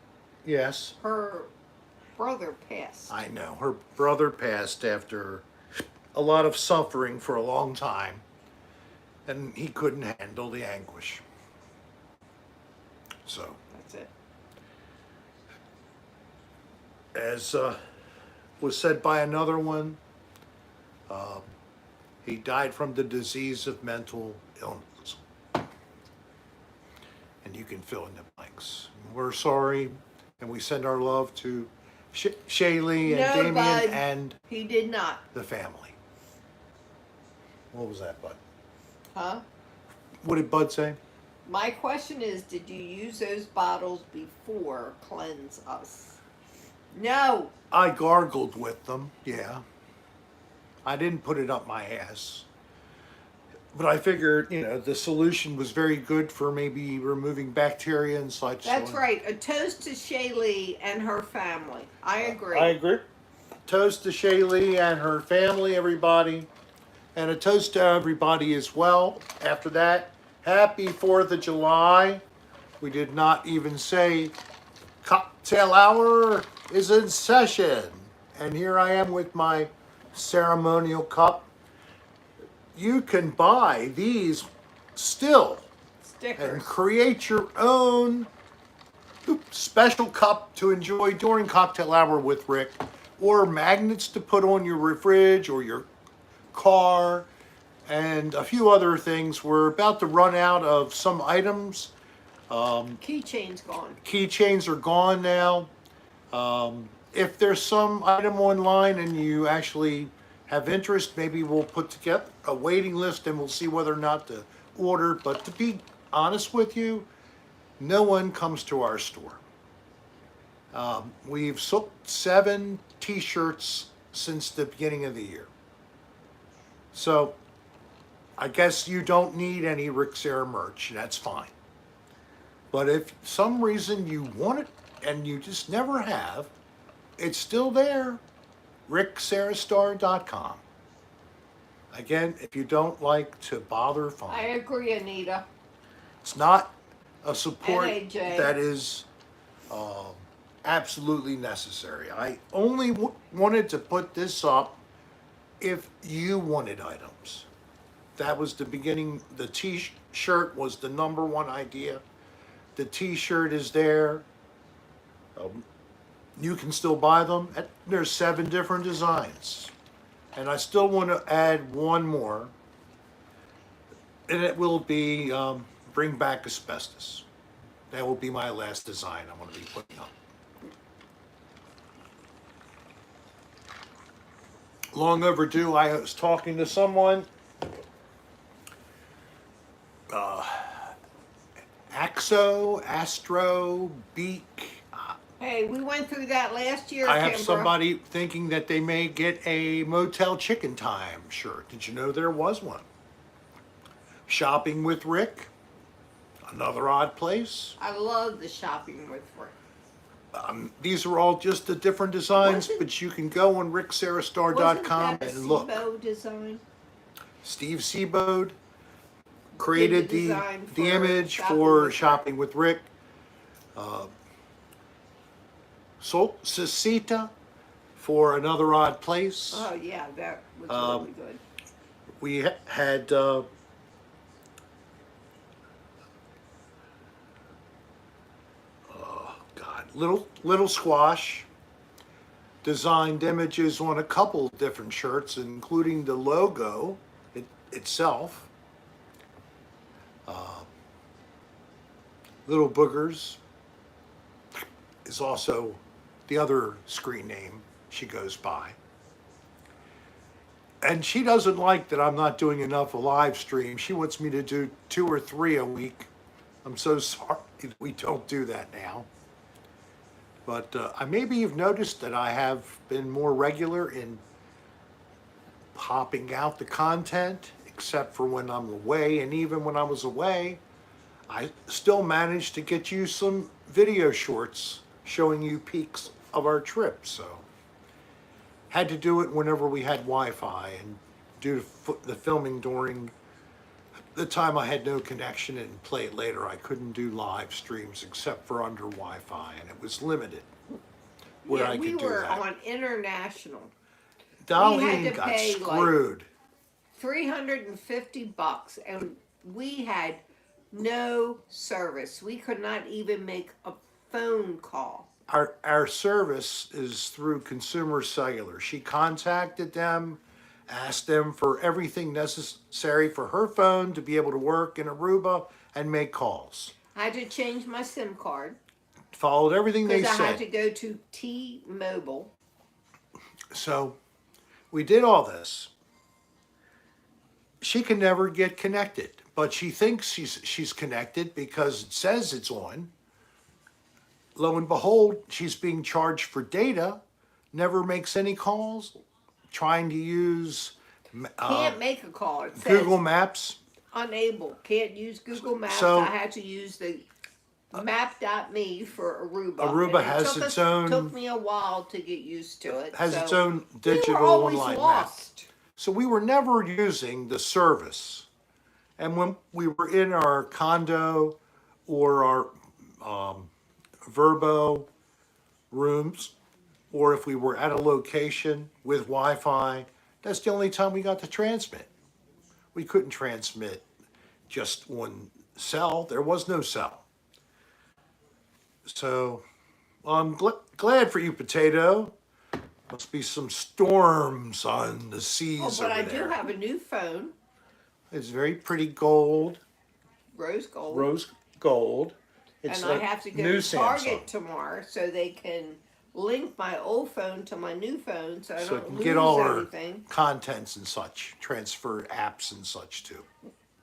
Yes, Her brother passed. I know. Her brother passed after a lot of suffering for a long time, and he couldn't handle the anguish. So, That's it. as was said by another one, he died from the disease of mental illness. And you can fill in the blanks. We're sorry, and we send our love to Shaylee and No, Damien Bud. and He did not. the family. What was that, Bud? Huh? What did Bud say? My question is, did you use those bottles before Cleanse Us? No. I gargled with them, yeah. I didn't put it up my ass. But I figured, the solution was very good for maybe removing bacteria and such. That's so right. A toast to Shaylee and her family. I agree. I agree. Toast to Shaylee and her family, everybody. And a toast to everybody as well. After that, happy 4th of July. We did not even say cocktail hour is in session. And here I am with my ceremonial cup. You can buy these still and Stickers. create your own special cup to enjoy during cocktail hour with Rick, or magnets to put on your fridge or your car, and a few other things. We're about to run out of some items. Keychain's gone. Keychains are gone now. If there's some item online and you actually have interest, maybe we'll put together a waiting list and we'll see whether or not to order. But to be honest with you, no one comes to our store. We've sold 7 t-shirts since the beginning of the year. So I guess you don't need any Rick Serra merch. That's fine. But if some reason you want it and you just never have, it's still there. RickSerrastar.com. Again, if you don't like to bother I finding, agree, Anita. it's not a support NAJ. that is absolutely necessary. I only wanted to put this up if you wanted items. That was the beginning. The t-shirt was the number one idea. The t-shirt is there. You can still buy them. There's 7 different designs. And I still want to add one more. And it will be bring back asbestos. That will be my last design I'm going to be putting up. Long overdue. I was talking to someone. Astro, Beak. Hey, we went through that last year, I have Kimbra. somebody thinking that they may get a Motel Chicken Time shirt. Did you know there was one? Shopping with Rick. Another odd place. I love the shopping with Rick. These are all just the different designs, Wasn't- but you can go on ricksarahstar.com Wasn't that a and look. SIBO design? Steve Seabode created Did the the design the for image Shopping for with Rick. Shopping with Rick. Cecita for Another Odd Place. Oh yeah, that was really good. We had little squash designed images on a couple different shirts, including the logo itself. Little Boogers is also the other screen name she goes by. And she doesn't like that I'm not doing enough live streams. She wants me to do 2 or 3 a week. I'm so sorry that we don't do that now. But maybe you've noticed that I have been more regular in popping out the content, except for when I'm away. And even when I was away, I still managed to get you some video shorts showing you peaks of our trip. So had to do it whenever we had Wi-Fi, and due to the filming during the time I had no connection and play it later, I couldn't do live streams except for under Wi-Fi, and it was limited where I we could do were that. on international. Darlene to got pay, screwed. $350, and we had no service. We could not even make a phone call. Our service is through Consumer Cellular. She contacted them, asked them for everything necessary for her phone to be able to work in Aruba and make calls. I had to change my SIM card Followed everything they because I had said. to go to T-Mobile. So we did all this. She can never get connected, but she thinks she's connected because it says it's on. Lo and behold, she's being charged for data, never makes any calls, trying to use Can't make a call. It says Google Maps. unable. Can't use Google Maps. So- I had to use the map.me for Aruba. Aruba And has its own- took me a while to get used to it. Has so its own we digital were always online map. lost. So we were never using the service. And when we were in our condo or our Verbo rooms, or if we were at a location with Wi-Fi, that's the only time we got to transmit. We couldn't transmit just on cell. There was no cell. So I'm glad for you, Potato. Must be some storms on the seas Oh, but over I there. do have a new phone, It's very pretty gold, rose gold. rose gold. It's and I like have to go new to Target Samsung. tomorrow so they can link my old phone to my new phone so I So it don't can lose get all our anything. contents and such, transfer apps and such too.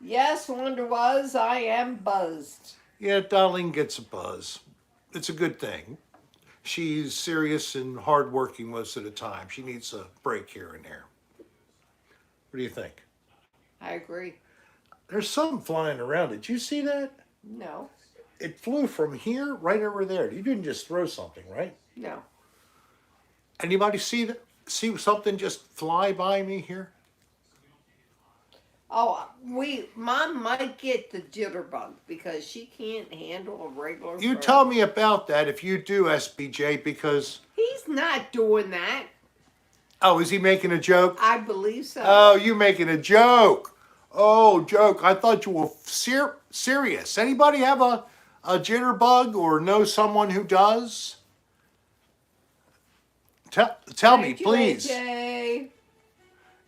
Yes, Wonder Was, I am buzzed. Yeah, Darlene gets a buzz. It's a good thing. She's serious and hardworking most of the time. She needs a break here and there. What do you think? I agree. There's something flying around. Did you see that? No, It flew from here right over there. You didn't just throw something, right? no. Anybody see that? See something just fly by me here? Oh, Mom might get the jitterbug because she can't handle a regular You fur. tell me about that if you do, SBJ, because, He's not doing that. oh, is he making a joke? I believe so. Oh, you making a joke. Oh, joke. I thought you were serious. Anybody have a jitterbug or know someone who does? Tell me, Thank you, please. AJ.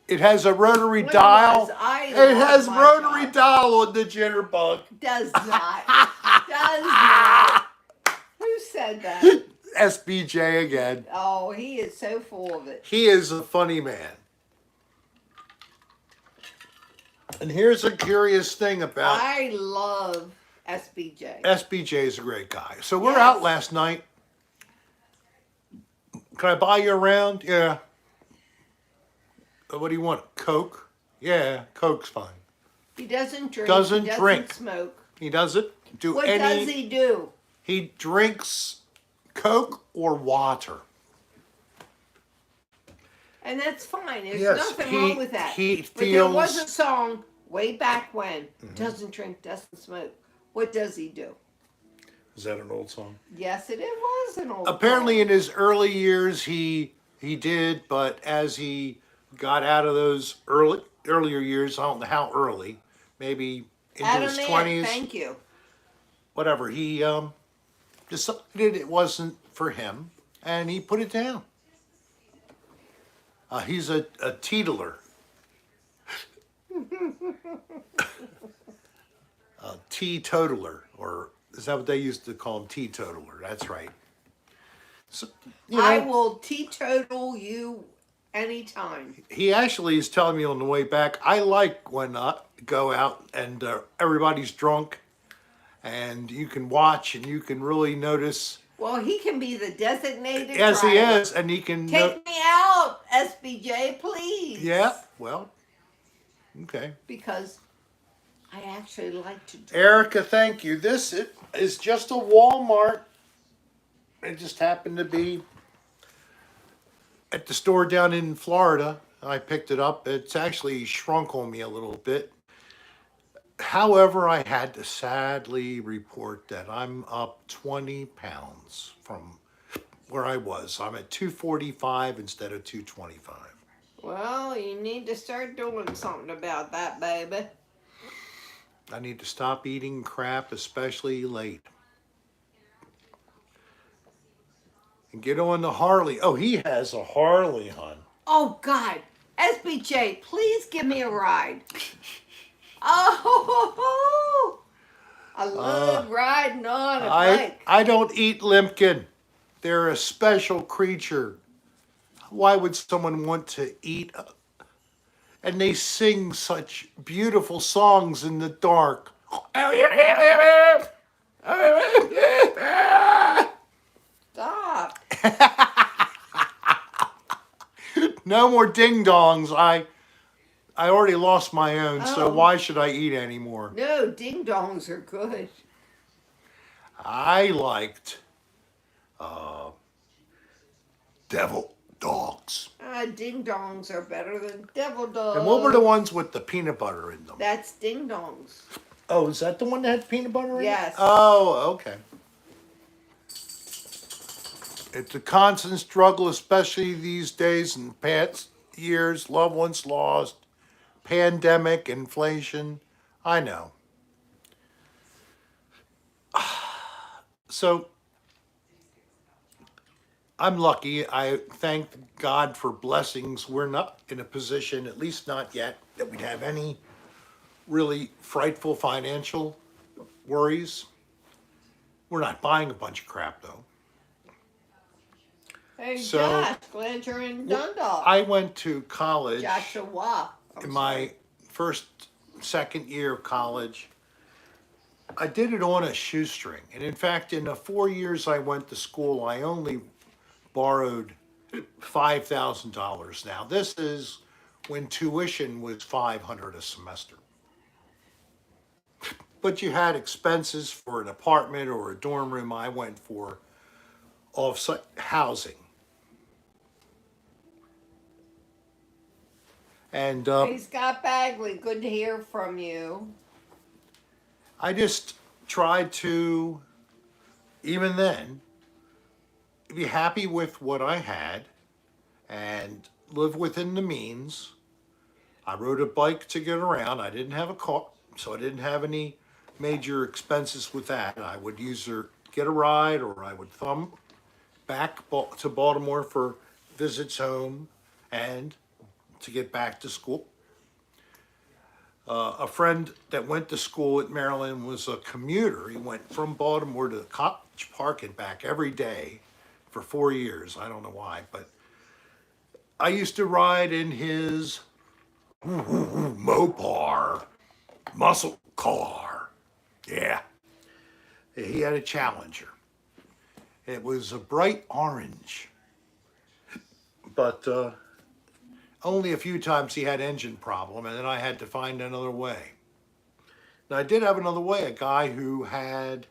It has a rotary When was dial. I It love has my rotary job? dial on the jitterbug. Does not. Does not. Who said that? SBJ again. Oh, he is so full of it. He is a funny man. And here's a curious thing about I love SBJ. SBJ is a great guy. So we're Yes. out last night. Can I buy you around? Yeah. What do you want? Coke? Yeah, Coke's fine. He doesn't drink. Doesn't he doesn't drink. smoke. He doesn't do What any. does he do? He drinks Coke or water. And that's fine. There's Yes, nothing he- wrong with that. he But there was feels- a song way back when. Mm-hmm. Doesn't drink, doesn't smoke. What does he do? Is that an old song? Yes, it was an old Apparently, song. in his early years, he did, but as he got out of those earlier years, I don't know how early, maybe into Adam his Ant, 20s, thank you. whatever. He decided it wasn't for him, and he put it down. He's a teetotaler. A teetotaler, or is that what they used to call him? Teetotaler. That's right. So, you know, I will teetotal you anytime. he actually is telling me on the way back, I like when I go out and everybody's drunk and you can watch and you can really notice. Well, he can be the designated Yes, he driver. is, and he can. Take me out, SBJ, please. Yeah, well, okay. Because I actually like to drink. Erica, thank you. This is just a Walmart. It just happened to be at the store down in Florida. I picked it up. It's actually shrunk on me a little bit. However, I had to sadly report that I'm up 20 pounds from where I was. I'm at 245 instead of 225. Well, you need to start doing something about that, baby. I need to stop eating crap, especially late. And get on the Harley. Oh, he has a Harley, hon. Oh, God. SBJ, please give me a ride. Oh, I love riding on a bike. I don't eat limpkin. They're a special creature. Why would someone want to eat? And they sing such beautiful songs in the dark. Stop. No more ding dongs. I already lost my own, so Oh. why should I eat anymore? No, ding dongs are good. I liked devil dogs. Ding dongs are better than devil dogs. And what were the ones with the peanut butter in them? That's ding dongs. Oh, is that the one that had peanut butter in it? Yes. Oh, okay. It's a constant struggle, especially these days in past years, loved ones lost, pandemic, inflation. I know. So, I'm lucky. I thank God for blessings. We're not in a position, at least not yet, that we'd have any really frightful financial worries. We're not buying a bunch of crap, though. Hey, So- Josh, glad you're in Dundalk. I went to college Joshua. in my second year of college. I did it on a shoestring. And in fact, in the 4 years I went to school, I only borrowed $5,000. Now, this is when tuition was $500 a semester. But you had expenses for an apartment or a dorm room. I went for off-site housing. And Hey, Scott Bagley, good to hear from you. I just tried to, even then, be happy with what I had and live within the means. I rode a bike to get around. I didn't have a car, so I didn't have any major expenses with that. I would either get a ride or I would thumb back to Baltimore for visits home and to get back to school. A friend that went to school at Maryland was a commuter. He went from Baltimore to College Park and back every day for 4 years. I don't know why, but I used to ride in his Mopar muscle car. Yeah, he had a Challenger. It was a bright orange, but only a few times he had engine problem, and then I had to find another way. Now I did have another way. A guy who had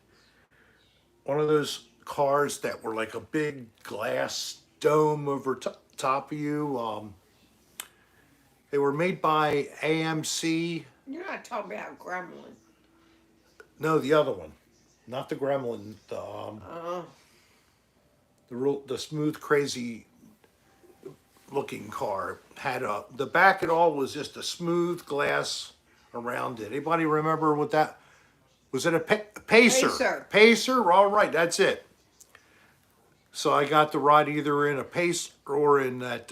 one of those cars that were like a big glass dome over top of you. They were made by AMC. You're not talking about Gremlin. No, the other one, not the Gremlin. Uh, The smooth, crazy looking car had the back. It all was just a smooth glass around it. Anybody remember what that was? It a Pacer? Pacer. Pacer. All right, that's it. So I got to ride either in a Pacer or in that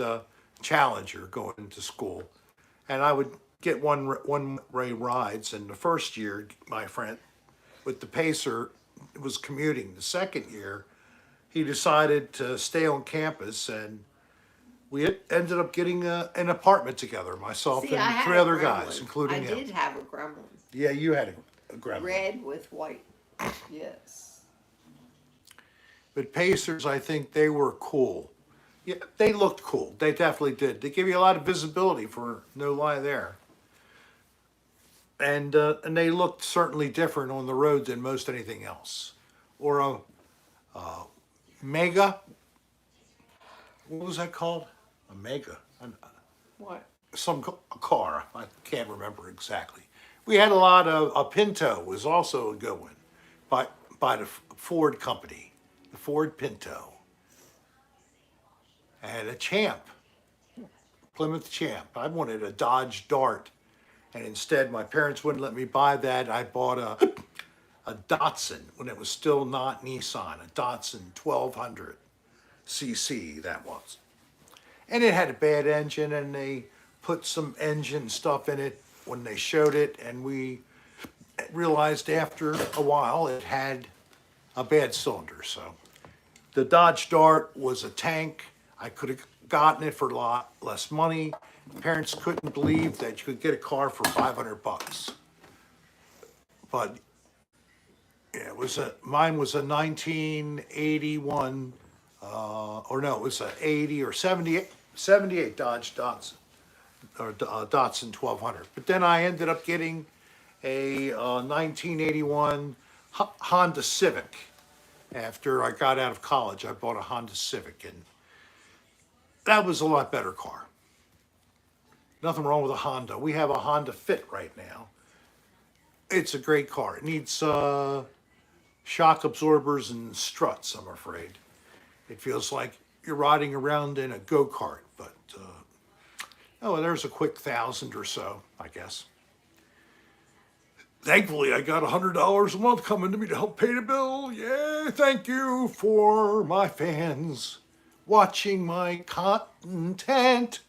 Challenger going to school, and I would get one way rides. And the first year, my friend with the Pacer was commuting. The second year, he decided to stay on campus, and we ended up getting an apartment together, myself See, I and had three a other Gremlin. guys, including I him. did have a Gremlin. Yeah, you had a Gremlin. Red with white. Yes. But Pacers, I think they were cool. Yeah, they looked cool. They definitely did. They give you a lot of visibility, for no lie there. And they looked certainly different on the road than most anything else. Or a Mega. What was that called? A Mega. What? Some car. I can't remember exactly. We had a lot of a Pinto was also a good one, by the Ford company, the Ford Pinto, and a Champ, Plymouth Champ. I wanted a Dodge Dart, and instead my parents wouldn't let me buy that. I bought a Datsun when it was still not Nissan, a Datsun 1200 cc that was, and it had a bad engine, and they put some engine stuff in it when they showed it, and we realized after a while it had a bad cylinder. So the Dodge Dart was a tank. I could have gotten it for a lot less money. Parents couldn't believe that you could get a car for $500. But yeah, mine was a 1981, or no, it was a 80 or 78 Dodge Datsun, or Datsun 1200. But then I ended up getting a 1981 Honda Civic. After I got out of college, I bought a Honda Civic, and that was a lot better car. Nothing wrong with a Honda. We have a Honda Fit right now. It's a great car. It needs shock absorbers and struts, I'm afraid. It feels like you're riding around in a go-kart, but there's a quick 1,000 or so, I guess. Thankfully, I got $100 a month coming to me to help pay the bill. Yeah, thank you for my fans watching my content,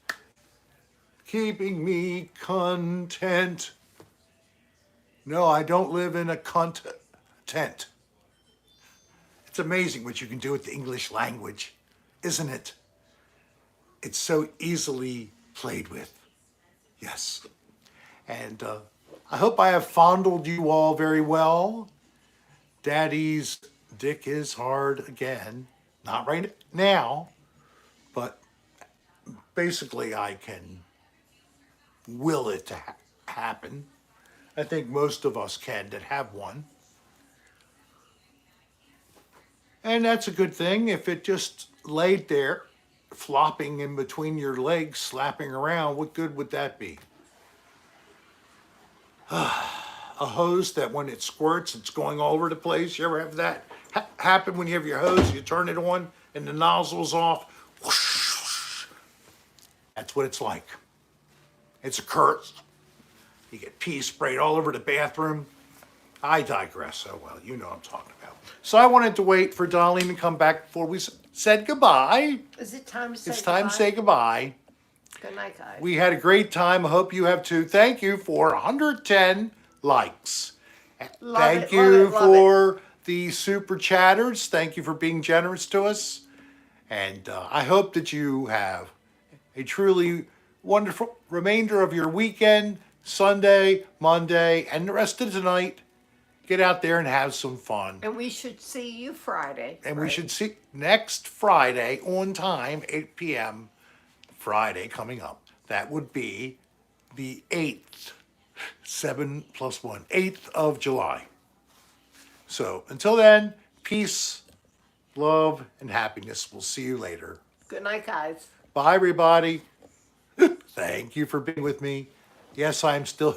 keeping me content. No, I don't live in a tent. It's amazing what you can do with the English language, isn't it? It's so easily played with. Yes. And I hope I have fondled you all very well. Daddy's dick is hard again. Not right now, but basically I can will it to happen. I think most of us can that have one. And that's a good thing. If it just laid there flopping in between your legs, slapping around, what good would that be? A hose that when it squirts, it's going all over the place. You ever have that happen when you have your hose, you turn it on and the nozzle's off? Whoosh. That's what it's like. It's a curse. You get pee sprayed all over the bathroom. I digress. Oh well, you know what I'm talking about. So I wanted to wait for Darlene to come back before we said goodbye. Is it time to say It's time to say goodbye. Good night, guys. We had a great time. I hope you have too. Thank you for 110 likes. Thank you for the super chatters. Thank you for being generous to us. And I hope that you have a truly wonderful remainder of your weekend, Sunday, Monday, and the rest of the night. Get out there and have some fun. And we should see you Friday. And we should see next Friday on time, 8 p.m. Friday coming up. That would be the 8th, 7 plus 1, 8th of July. So until then, peace, love, and happiness. We'll see you later. Good night, guys. Bye, everybody. Thank you for being with me. Yes, I'm still